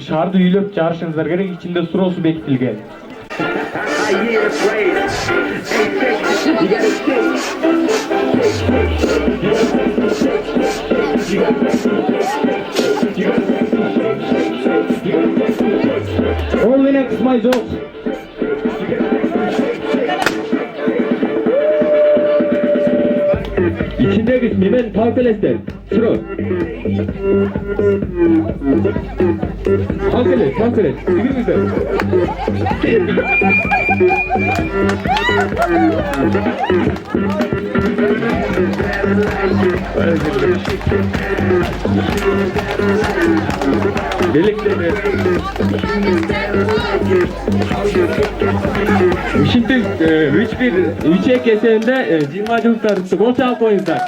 Шаарды үйлөп жарышыңыздар керек, ичинде суроосу бекитилген. Ол менен кысмай жок. İçindeki немен таап келесиздер? Суроо. Таап келет. Игиңиздер. Белектеме. Ушинтип 3-2 эсебинде 20 жылдар гол чалып коюңуздар.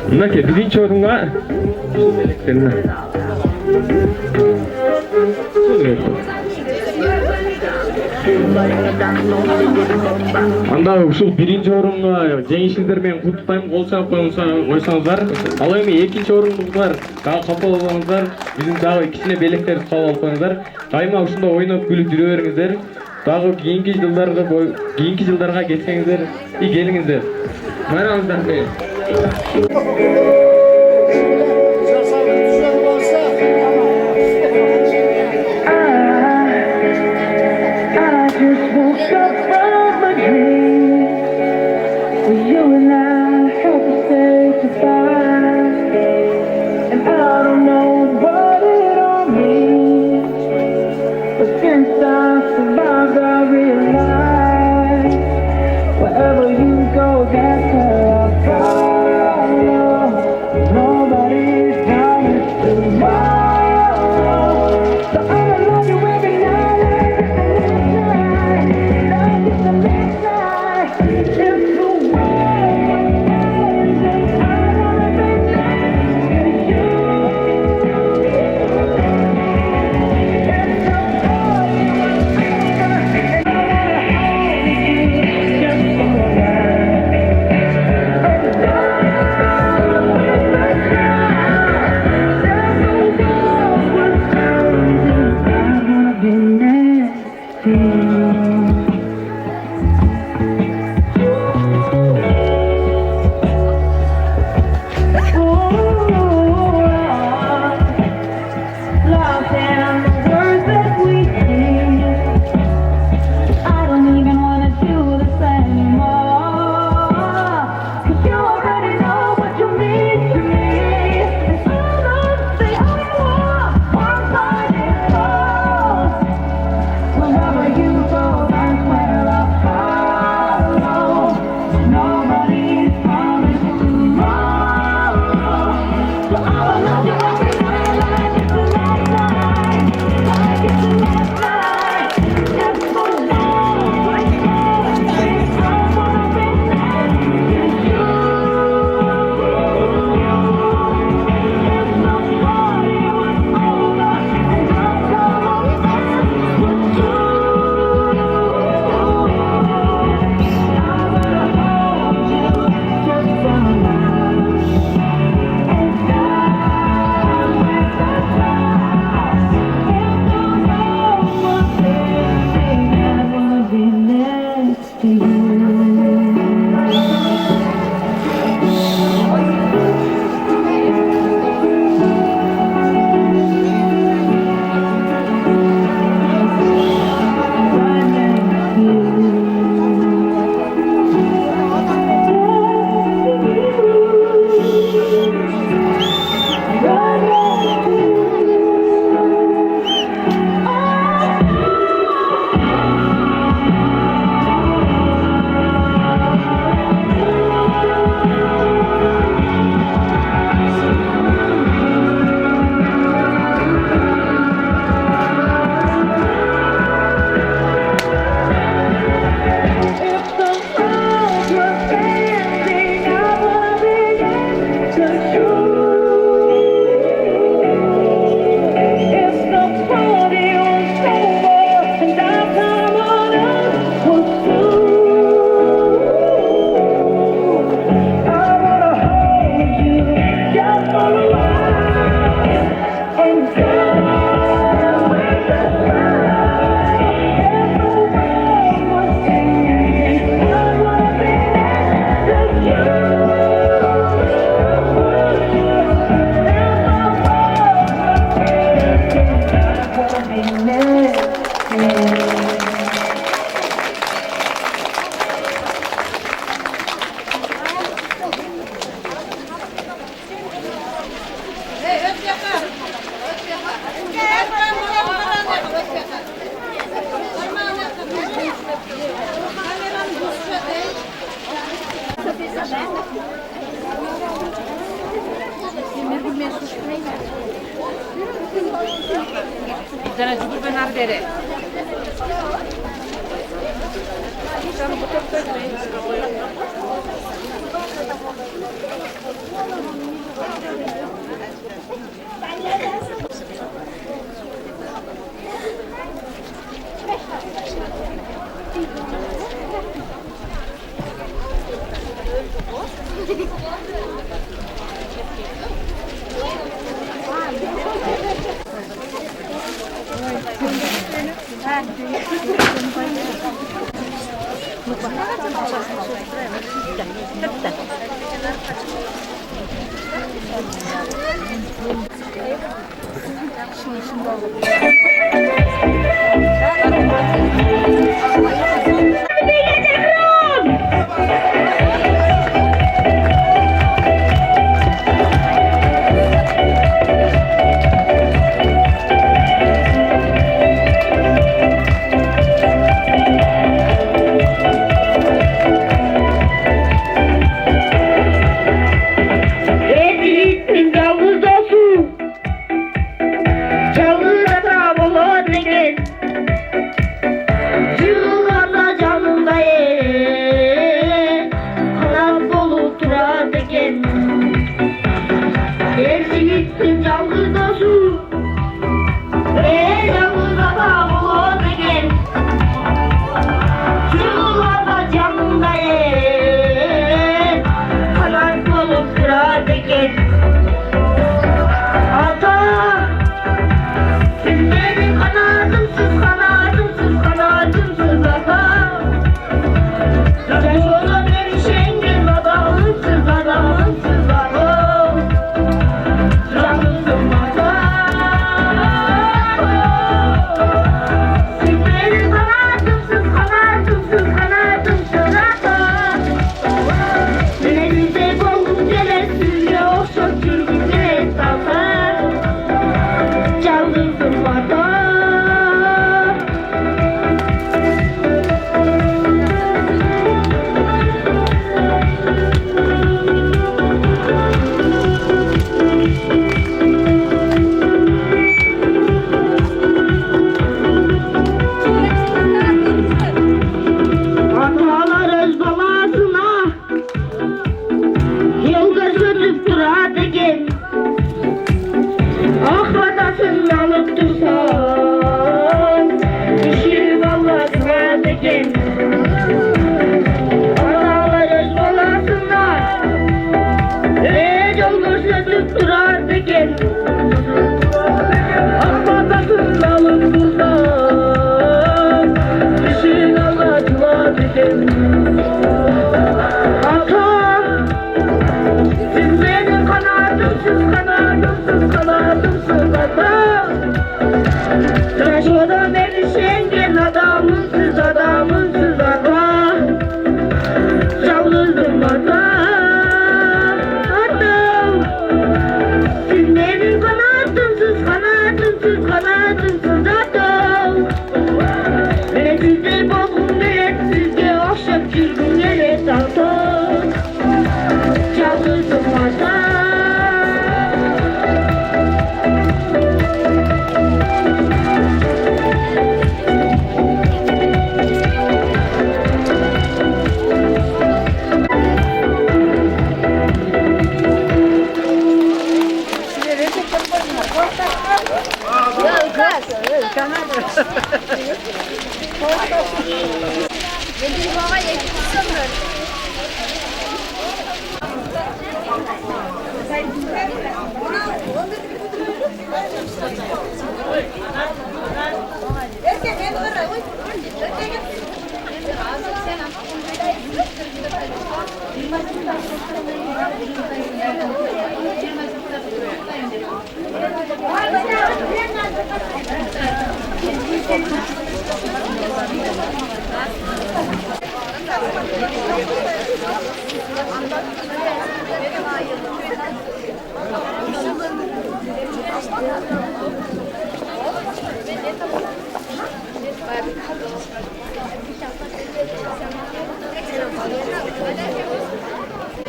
Мынакей биринчи орунга анда ушул биринчи орунга жеңишиңиздер менен куттуктайм, кол чалып койсоңуздар. Ал эми экинчи орунуңуздар дагы капа болбоңуздар, биздин дагы кичине белектерди кабыл алып коюңуздар. Дайыма ушундай ойноп күлүп жүрө бериңиздер. Дагы кийинки жылдарга келсеңиздер, келиңиздер. Мараңыздар.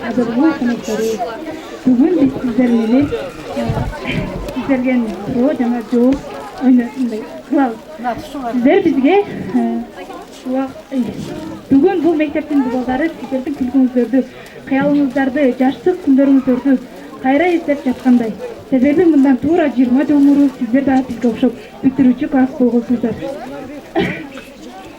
Азыркы коноктору бүгүн биз сиздер менен сиздерге суроо жана жооп ойношундай кылабыз. Сиздер бизге бүгүн бул мектептин балдары сиздердин күлкүңүздөрдү, кыялыңыздарды, жаштык күндөрүңүздөрдү кайра эстеп жаткандай. Себеби мындан туура 20 жыл мурун сиздер да бизге окшоп бүтүрүүчү класс болгонсуздар.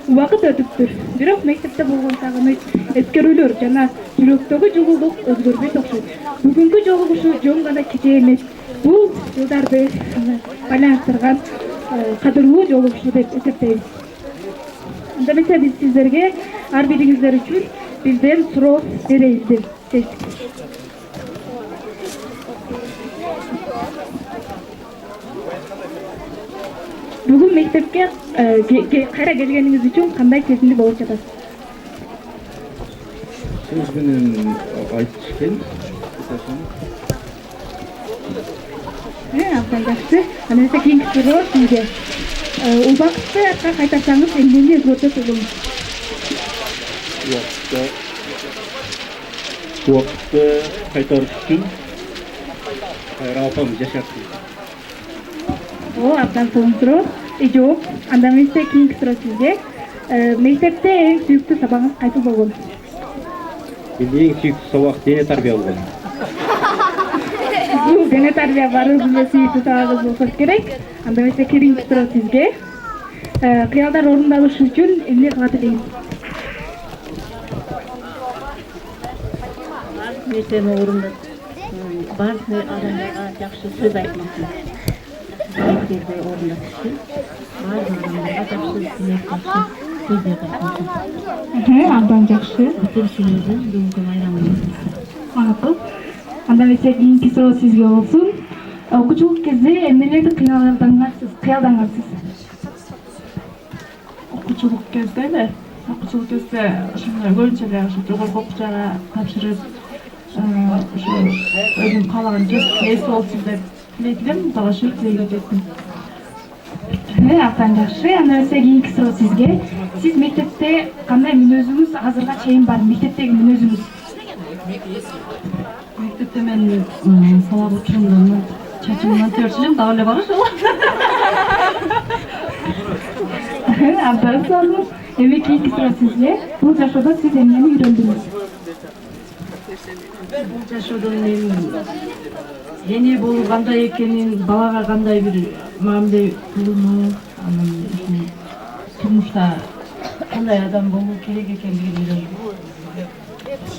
Убакыт өтүптүр. Бирок мектепте болгон сагыныч, эскерүүлөр жана жүрөктөгү жылуулук өзгөрбөйт окшойт. Бүгүнкү жолугушуу жөн гана кече эмес. Бул жылдарды байланыштырган кадырлуу жолугушуу деп эсептейбиз. Анда эмесе биз сиздерге ар бириңиздер үчүн бизден суроо берейиз деп чечтик. Бүгүн мектепке кайра келгениңиз үчүн кандай сезимде болуп жатасыз? Сөз менен айтыш экен. Абдан жакшы. Анда эмесе кийинки суроо сизге. Убакытты артка кайтарсаңыз эмнени өзгөртөт элеңиз? Убакытты кайтарыш үчүн кайра апам жашап. Абдан сонун суроо. Жооп. Анда эмесе кийинки суроо сизге. Мектепте эң сүйүктүү сабагыңыз кайсы болгон? Менин эң сүйүктүү сабак дене тарбия болгон. Бул дене тарбия баарыбыз эле сүйүктүү сабагыбыз болсо керек. Анда эмесе кийинки суроо сизге. Кыялдар орундалышы үчүн эмне кылат элеңиз? Нерсени орундап, баардык адамдарга жакшы сөз айтмакчы. Мектепте орундап үчүн баардык адамдарга жакшы тилек, жакшы сөздөр айтмакчы. Абдан жакшы. Бүтүнчүлөрдүн бүгүнкү байрамы. Макул. Анда эмесе кийинки суроо сизге болсун. Окуучулук кезде эмнелерди кыялданасыз? Окуучулук кезде ошондой көбүнчө эле ошо жогорку окуучага тапшырып, ошо өзүм каалаган эс болсун деп тилейт элем, дагы ошол тилегиме жеттим. Абдан жакшы. Анда эмесе кийинки суроо сизге. Сиз мектепте кандай мүнөзүңүз азырга чейин бар? Мектептеги мүнөзүңүз? Мектепте мен сабак учурунда чачымдан төрчүлүм, дагы эле бар ошол. Абдан сонун. Эми кийинки суроо сизге. Бул жашоодо сиз эмнени үйрөндүңүз? Бул жашоодо мен эне болуу кандай экенин, балага кандай бир мамиле кылууну, анан турмушта кандай адам болуу керек экендигин үйрөндүм.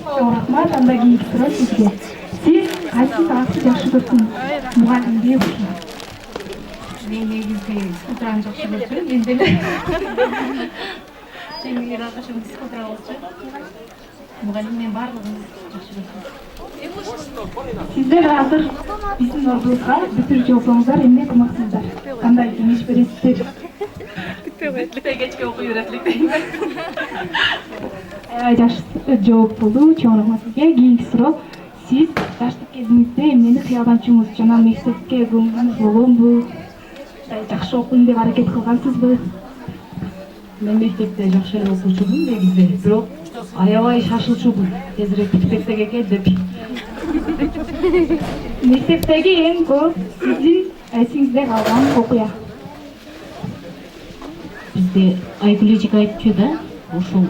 Рахмат. Анда кийинки суроо сизге. Сиз кайсы сабакты жакшы көрсөңүз? Мугалимге окшойт. Мен негизи физиканы жакшы көрсөм, мен деле. Жеңил акышым физика болчу. Мугалим мен баардыгын жакшы көрсөм. Сиздер азыр биздин ордубузга бүтүрүүчү болсоңуздар эмне кылмаксыздар? Кандай кеңеш бересиздер? Кечке окуй беретлик дейм. Жакшы жооп болду. Чоң рахмат сизге. Кийинки суроо. Сиз жаштык кезиңизде эмнени кыялданчуңуз? Жана мектепке көңүлүңүз болгонбу? Жакшы окуйм деп аракет кылгансызбы? Мен мектепте жакшы эле окуучумун негизи, бирок аябай шашылчумун. Тезирээк бүтүп кетсек экен деп. Мектептеги эң көп сиздин эсиңизде калган окуя? Бизде Айгүл эжеке айтчу да, ошол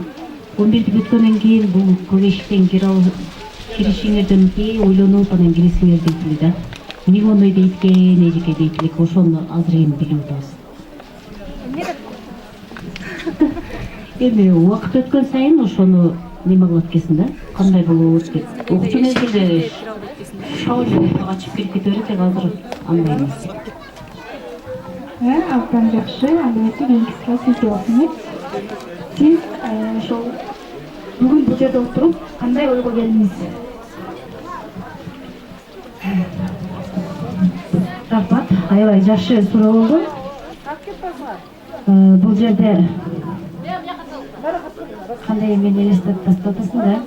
11-ти бүткөндөн кийин бул коллежден киришиңерден кийин ойлонуп анан киресиңер дейт эле да. Эмне ондой дейт экен эжеке дейт элек, ошону азыр эми билип атабыз. Эми убакыт өткөн сайын ошону неме кылат экенсиң да, кандай болот деп. Окуучу мезгилде шоу качып кирип кете берет, азыр андай эмес. Абдан жакшы. Анда эмесе кийинки суроо сизге болсун. Сиз ошол бүгүн бул жерде отуруп кандай ойго келдиңиз? Рахмат, аябай жакшы суроо болду. Бул жерде кандай эмени элестетип тастап атасың да?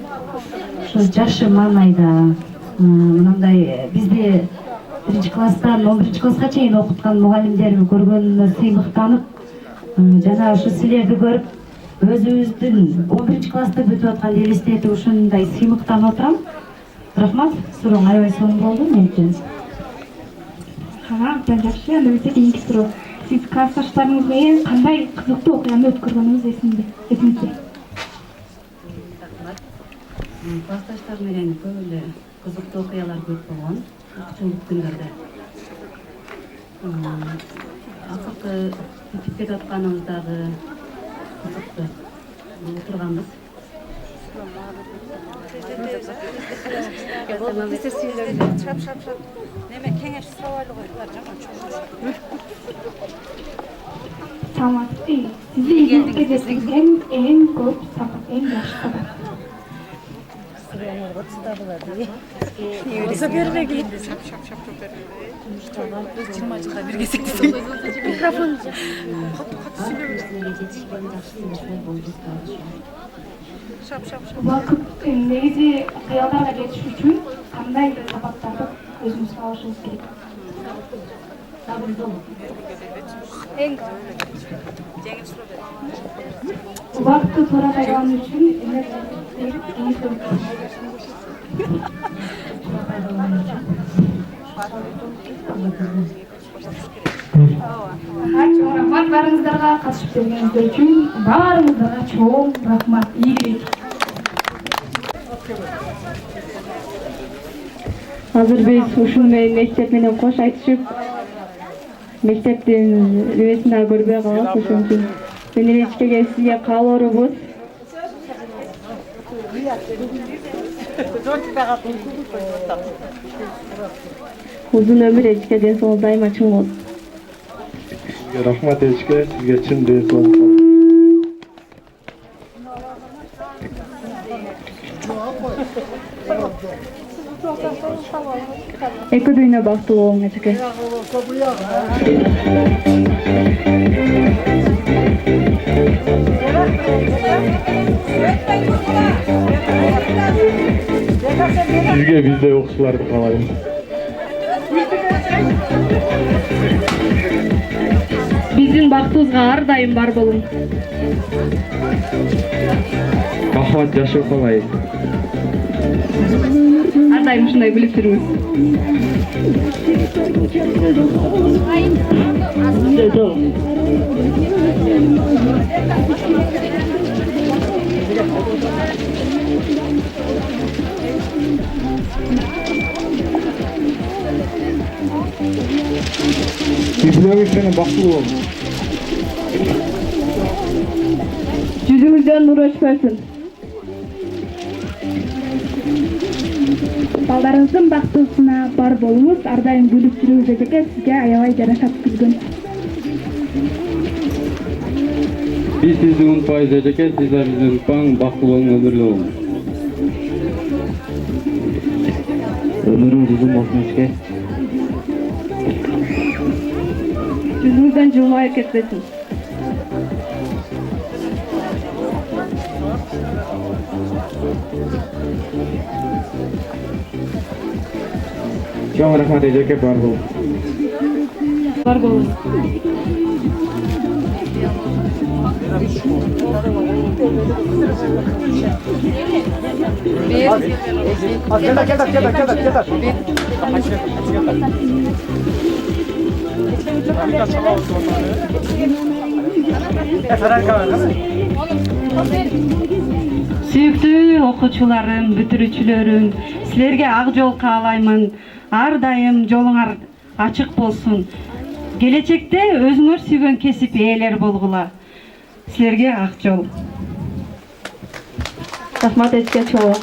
Ошо жашы маанайда мындай бизди 1-класстан 11-класска чейин окуткан мугалимдер көргөнүнө сыймыктанып, жана ошо силерди көрүп өзүбүздүн 11-класста бүтүп аткан элестетип ушундай сыймыктанып отурам. Рахмат, сурооң аябай сонун болду мен үчүн. Абдан жакшы. Анда эмесе кийинки суроо. Сиз классташтарыңыз менен кандай кызыктуу окуяны өткөргөнүңүз эсиңизде? Классташтар менен көп эле кызыктуу окуялар көп болгон окуучулук күндөрдө. Акыркы бүтүп кетип атканыбыз дагы кызыктуу болуп турганбыз. Саламатсызбы. Сиздин идентификацияныз эң көп сабак, эң жакшы сабак. Убакыт негизи кыялдарга жетиш үчүн кандай сабактарды өзүбүзгө алышыбыз керек? Убакытты туура пайдалануу үчүн эмне кеңеш Чоң рахмат баарыңыздарга, катышып бергениңиздер үчүн баарыңыздарга чоң рахмат. Ийгилик. Азыр биз ушун менен мектеп менен кош айтышып, мектептин ребесин дагы көрбөй калабыз. Ошон үчүн менин эчкеге сизге каалоорубуз. Uzun ömür Ечке, ден соолук дайыма чың болсун. Сизге рахмат Ечке, сизге чын ден соолук. Эки дүйнө бактылуу болуң Ечке. Сизге биздей окуучуларды каалайбыз. Биздин бактыбызга ар дайым бар болуң. Бакубат жашоо каалайбыз. Ар дайым ушундай билип жүрүңүз. Биздин менен бактылуу болуң. Жүзүңүздөн нур өчпөсүн. Балдарыңыздын бактысына бар болуңуз, ар дайым күлүп жүрүүгө Эчке сизге аябай жарашат күлгөн. Биз сизди унутпайбыз Эчке, сиз да бизди унутпаң, бактылуу болуң, өмүрлүү болуң. Өмүрүңүз узун болсун Ечке. Жүзүңүздөн жылмайып кетпесин. Чоң рахмат Эчке, бар болуң. Бар болуң. Сүйүктүү окуучуларым, бүтүрүүчүлөрүм, силерге ак жол каалаймын. Ар дайым жолуңар ачык болсун. Келечекте өзүңөр сүйгөн кесип ээлери болгула. Силерге ак жол. Рахмат Ечке чоң.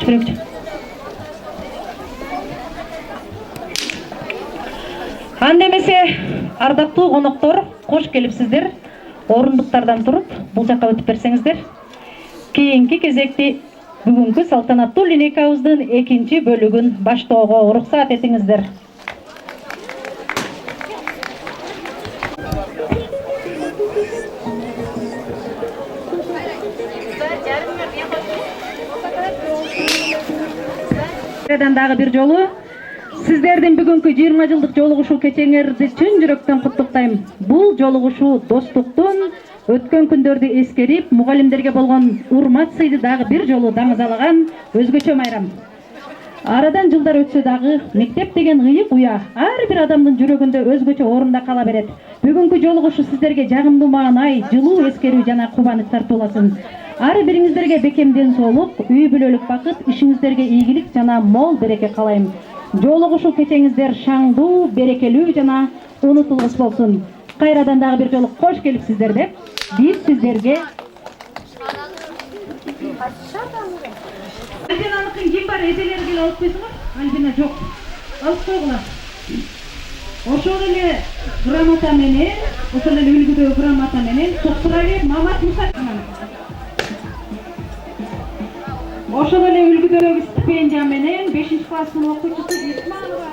Bir iki. Андемесе, ардактуу коноктор, кош келипсиздер. Орундуктардан туруп, бул жакка өтүп берсеңиздер. Кийинки кезекти бүгүнкү салтанаттуу линейкабыздын экинчи бөлүгүн баштоого уруксат этиңиздер. Дагы бир жолу сиздердин бүгүнкү 20 жылдык жолугушуу кечеңерди чын жүрөктөн куттуктайм. Бул жолугушуу достуктун, өткөн күндөрдү эскерип, мугалимдерге болгон урмат сыйды дагы бир жолу даңазалаган өзгөчө майрам. Арадан жылдар өтсө дагы мектеп деген ыйык уя ар бир адамдын жүрөгүндө өзгөчө орунда кала берет. Бүгүнкү жолугушуу сиздерге жагымдуу маанай, жылуу эскерүү жана кубаныч тартууласын. Ар бириңиздерге бекемден соолук, үй бүлөлүк бакыт, ишиңиздерге ийгилик жана мол береке каалайм. Жолугушуу кечеңиздер шаңдуу, берекелүү жана унутулгус болсун. Кайрадан дагы бир жолу кош келипсиздер деп, биз сиздерге Альбинаныкын ким бар, эжелери келип алып койсуңар? Альбина жок. Алып койгула. Ошол эле грамота менен, ошол эле үлгүдөгү грамота менен Токтурали Мамат Мусаевна. Ошол эле үлгүдөгү стипендия менен 5-класстын окуучусу Исманова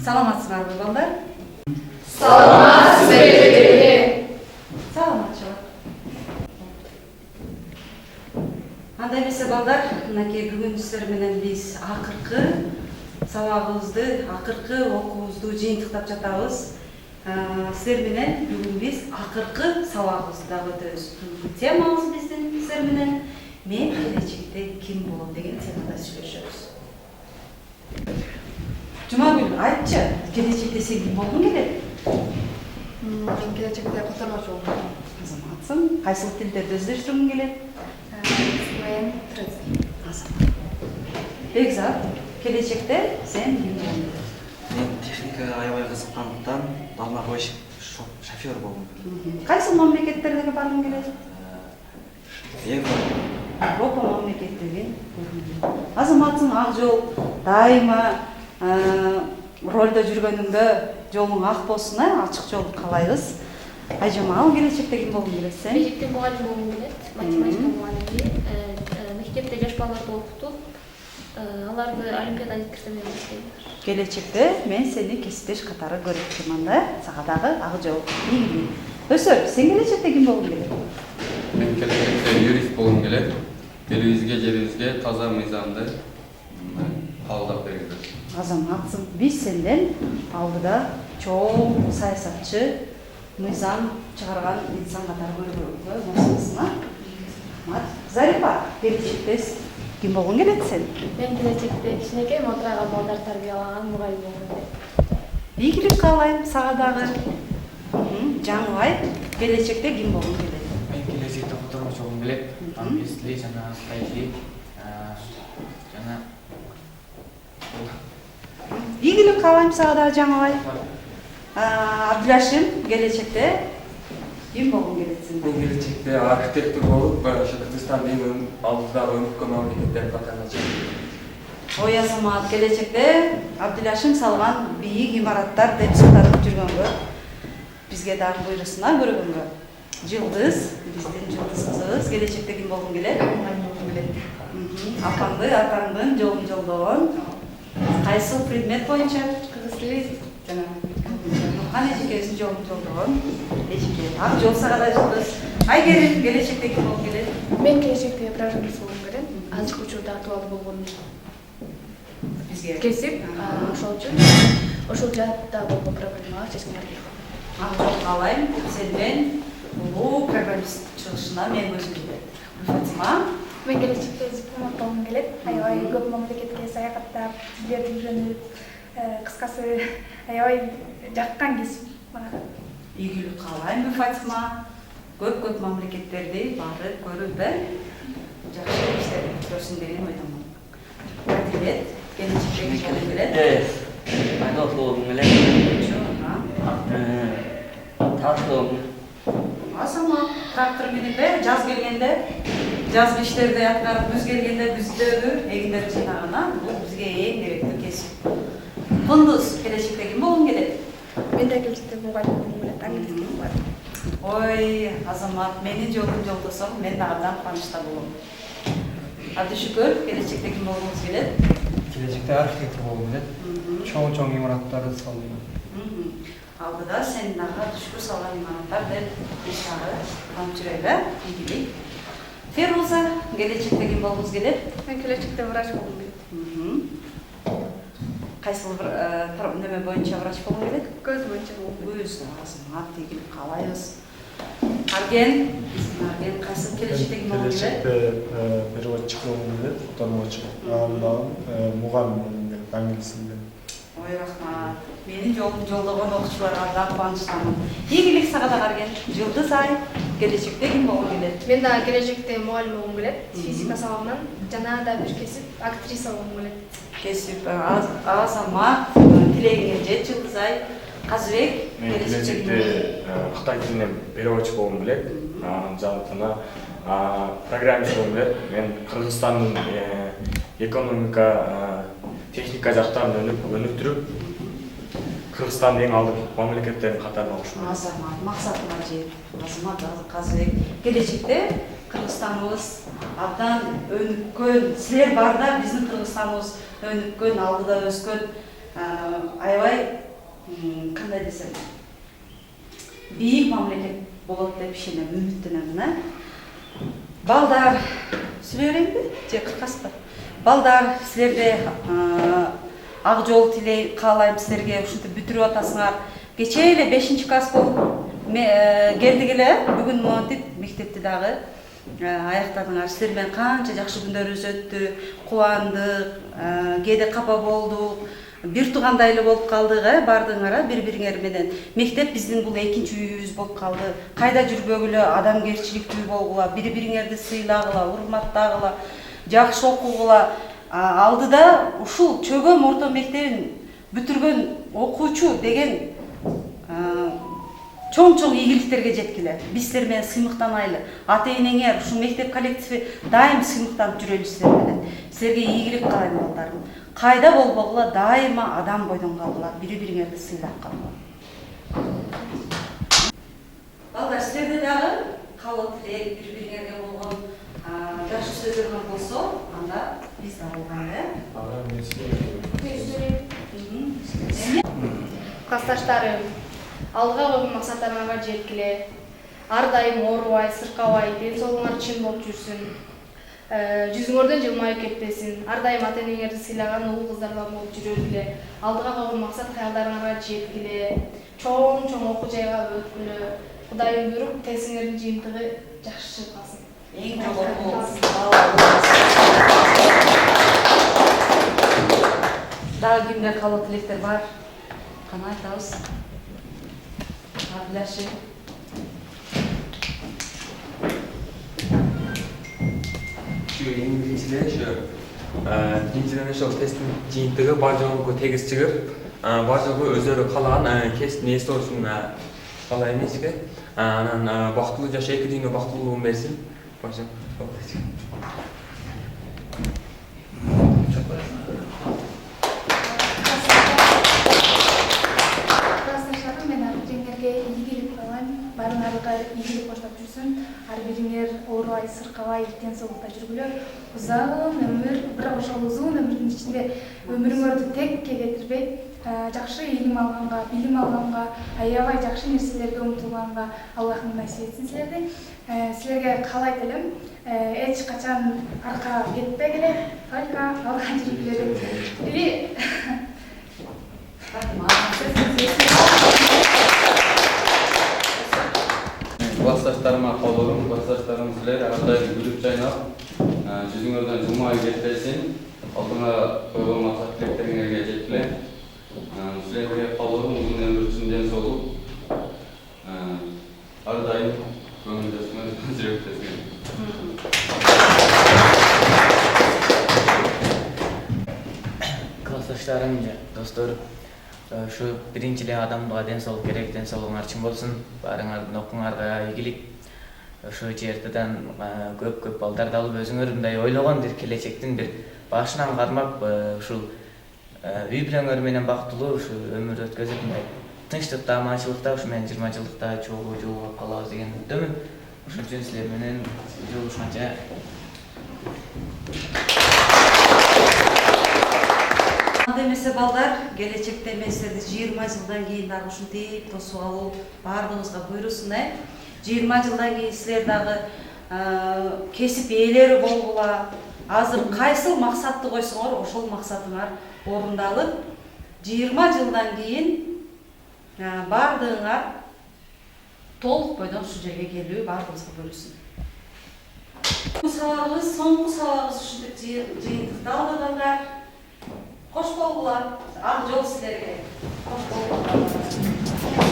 Саламатсыңарбы балдар? Саламатчылык. Андай эмесе балдар, мынакей бүгүн силер менен биз акыркы сабагыбызды, акыркы окуубузду жыйынтыктап жатабыз. Силер менен бүгүн биз акыркы сабагыбызды дагы өтөбүз. Темабыз биздин силер менен мен келечекте ким болом деген темада сүйлөшөбүз. Жумагүл, айтчы, келечекте сен ким болгуң келет? Мен келечекте котормочу болом. Азаматсың. Кайсыл тилдерди өздөштүргүң келет? Мен түрөт. Азамат. Бекзат, келечекте сен ким болгуң келет? Мен техникага аябай кызыккандыктан дальнобойщик шофер болгум келет. Кайсыл мамлекеттерге баргың келет? Европа мамлекеттерин көргүм келет. Азаматсың, ак жол дайыма ролдо жүргөнүңдө жолуң ак болсун, ачык жолду каалайбыз. Айжамал, келечекте ким болгуң келет сен? Келечекте мугалим болгум келет. Математика мугалими. Мектепте жаш балдарды окутуп, аларды олимпиадага жеткирсем деп ойлойм. Келечекте мен сени кесиптеш катары көрүп турман да, сага дагы ак жол ийгилик. Өсөр, сен келечекте ким болгуң келет? Мен келечекте юрист болгум келет. Элибизге, жерибизге таза мыйзамды кабылдап бергиле. Азаматсың, биз сенден алдыда чоң саясатчы, мыйзам чыгарган инсан катары көрүүгө мосусуна. Зарипа, келечекте ким болгуң келет сен? Мен келечекте кичинекей отурган балдар тарбиялаган мугалим болгум келет. Ийгилик каалайм сага дагы. Жаңыбай, келечекте ким болгуң келет? Мен келечекте котормочу болгум келет. Англис жана саясий жана Ийгилик каалайм сага дагы Жаңыбай. Абдулашим, келечекте ким болгуң келет сен? Мен келечекте архитектор болуп, Кыргызстандын алдыдагы өнүккөн мамлекеттердин катарына чыгып. Ой Азамат, келечекте Абдулашим салган бийик имараттар деп сыктанып жүргөнгө, бизге дагы буйрусуна көргөнгө. Жылдыз, биздин жылдыз кызыбыз, келечекте ким болгуң келет? Апаңды, атаңдын жолун жолдогон кайсыл предмет боюнча? Кыргыз тили жана Нурхан эжекебиздин жолун жолдогон эжеке. Ак жол сага да жылдыз. Айгерим, келечекте ким болгуң келет? Мен келечекте программист болгум келет. Азыркы учурда актуалдуу болгон бизге кесип, ошол үчүн ошол жаатта болгон проблемага чечим аракет кылам. Ак каалайм, сенден улуу программист чыгышына мен көзүм жетет. Фатима, мен келечекте дипломат болгум келет. Аябай көп мамлекетке саякаттап, тилдерди үйрөнүп, кыскасы аябай жаккан кесип мага. ийгилик каалайм Фатима. Көп мамлекеттерди барып көрүп, жакшы иштер көрсүн деген ойдомун. Адилет, келечекте ким болгуң келет? Айдос болгум келет. Трактор. Азамат, трактор менен жаз келгенде, жазгы иштерди аткарып, күз келгенде күздөгү эгиндерди жыйнаган, бул бизге эң керектүү кесип. Кундуз, келечекте ким болгуң келет? Мен да келечекте мугалим болгум келет, англис тили мугалими. Ой, Азамат, менин жолум жолдосоң, мен дагы абдан кубанычта болом. Абдышүкөр, келечекте ким болгуңуз келет? Келечекте архитектор болгум келет. Чоң имараттарды салдым. Алдыда сен дагы Абдышүкөр салган имараттар деп ишары алып жүрөлү, ийгилик. Феруза, келечекте ким болгуңуз келет? Мен келечекте врач болгум келет. Кайсыл бир неме боюнча врач болгуң келет? Көз боюнча болгум келет. Көз, Азамат, ийгилик каалайбыз. Арген, Арген, кайсыл келечекте ким болгуң келет? Келечекте переводчик болгум келет, котормочу. Мугалим болгум келет, англис тилинен. Ой, рахмат. Менин жолун жолдогон окуучуларга да кубанычтамын. Ийгилик сага да Арген. Жылдыз ай, келечекте ким болгуң келет? Мен да келечекте мугалим болгум келет, физика сабагынан жана да бир кесип актриса болгум келет. Кесип Азамат, тилегиңе жет Жылдыз ай. Казыбек, Мен келечекте Кытай тилинен переводчик болгум келет. Жалтына программист болгум келет. Мен Кыргызстандын экономика, техника жактарын өнүктүрүп, Кыргызстандын эң алдыңкы мамлекеттердин катарына кошмок. Азамат, максатыңа жет. Азамат, Казыбек, келечекте Кыргызстаныбыз абдан өнүккөн, силер барда биздин Кыргызстаныбыз өнүккөн, алдыда өскөн аябай кандай десем бийик мамлекет болот деп ишенем, үмүттөнөм. Балдар, сүйлөйбү же кыркасызбы? Балдар, силерде ак жол тилей каалайм силерге, ушинтип бүтүрүп атасыңар. Кече эле 5-класс болуп келдик эле, бүгүн монтип мектепти дагы аяктадыңар. Силер менен канча жакшы күндөрүбүз өттү, кубандык, кээде капа болдук, бир туугандай эле болуп калдык, бардыңар бири-бириңер менен. Мектеп биздин бул экинчи үйүбүз болуп калды. Кайда жүрбөгүлө адамгерчиликтүү болгула, бири-бириңерди сыйлагыла, урматтагыла, жакшы окугула. Алдыда ушул Чөгөм орто мектебин бүтүргөн окуучу деген чоң-чоң ийгиликтерге жеткиле. Биз силер менен сыймыктанайлы. Ата-энеңер, ушул мектеп коллективи дайым сыймыктанып жүрөлү силер менен. Силерге ийгилик каалайм балдарым. Кайда болбогула дайыма адам бойдон калгыла, бири-бириңерди сыйлап калгыла. Балдар, силерде дагы каалоо тилек, бири-бириңерге болгон жакшы сөздөр болсо, анда биз да классташтарым, алдыга койгон максаттарыңарга жеткиле. Ар дайым оорубай, сыркабай, ден соолугуңар чын болуп жүрсүн. Жүзүңөрдөн жылмайып кетпесин. Ар дайым ата-энеңерди сыйлаган уул кыздардан болуп жүрөлү. Алдыга койгон максат каялдарыңарга жеткиле. Чоң-чоң окуу жайга өткүлө. Кудайым буйруп, тесиңердин жыйынтыгы жакшы чыгып калсын. Эң жогорку дагы кимдер каалоо тилектер бар? Кана айтабыз. Абилаши. Эң биринчиден ошол тесттин жыйынтыгы бар жогу тегиз чыгып, бар жогу өздөрү каалаган кесиптин ээси болушун каалайбыз. Анан бактылуу жаш, эки дүйнө бактылуулугун берсин. Классташтарым, мен ар-бириңерге ийгилик каалайм. Баарыңарга ийгилик коштоп жүрсүн. Ар бириңер оорубай, сыркабай, ден соолукта жүргүлө. Узун өмүр, бирок ошол узун өмүрдүн ичинде өмүрүңөрдү текке кетирбей, жакшы илим алганга, билим алганга, аябай жакшы нерселерге умтулганга Аллахым насип этсин силерди. Силерге каалайт элем, эч качан арка кетпегиле, только алга жүргүлө. Классташтарыма каалоорум, классташтарым силер ар дайым күлүп жайнап, жүзүңөрдөн жылмайып кетпесин. Алдыңа койгон максат тилектериңерге жеткиле. Силерге каалоорум узун өмүр, чын ден соолук. Ар дайым көңүлдөсүңөр, жүрөктөсүңөр. Классташтарым, достор, ушу биринчи эле адамга ден соолук керек, ден соолугуңар чын болсун. Баарыңардын окууңарга ийгилик. Ушу жертадан көп балдарды алып өзүңөр мындай ойлогон бир келечектин бир башынан кармап, ушул үй бүлөңөр менен бактылуу ушу өмүр өткөзүп, мындай тынчтыкта, аманчылыкта ушу менен 20 жылдыкта чогуу жолугуп калабыз деген үмүттөмүн. Ошон үчүн силер менен жолугушканча Анда эмесе балдар, келечекте мен силерди 20 жылдан кийин дагы ушинтип тосуп алуу баардыгыбызга буйрусун. 20 жылдан кийин силер дагы кесип ээлери болгула. Азыр кайсыл максатты койсоңор, ошол максатыңар орундалып, 20 жылдан кийин баардыгыңар толук бойдон ушул жерге келүү баардыгыбызга буйрусун. Сабагыбыз, соңку сабагыбыз ушинтип жыйынтыкталды балдар. Кош болгула, ак жол силерге. Кош болгула.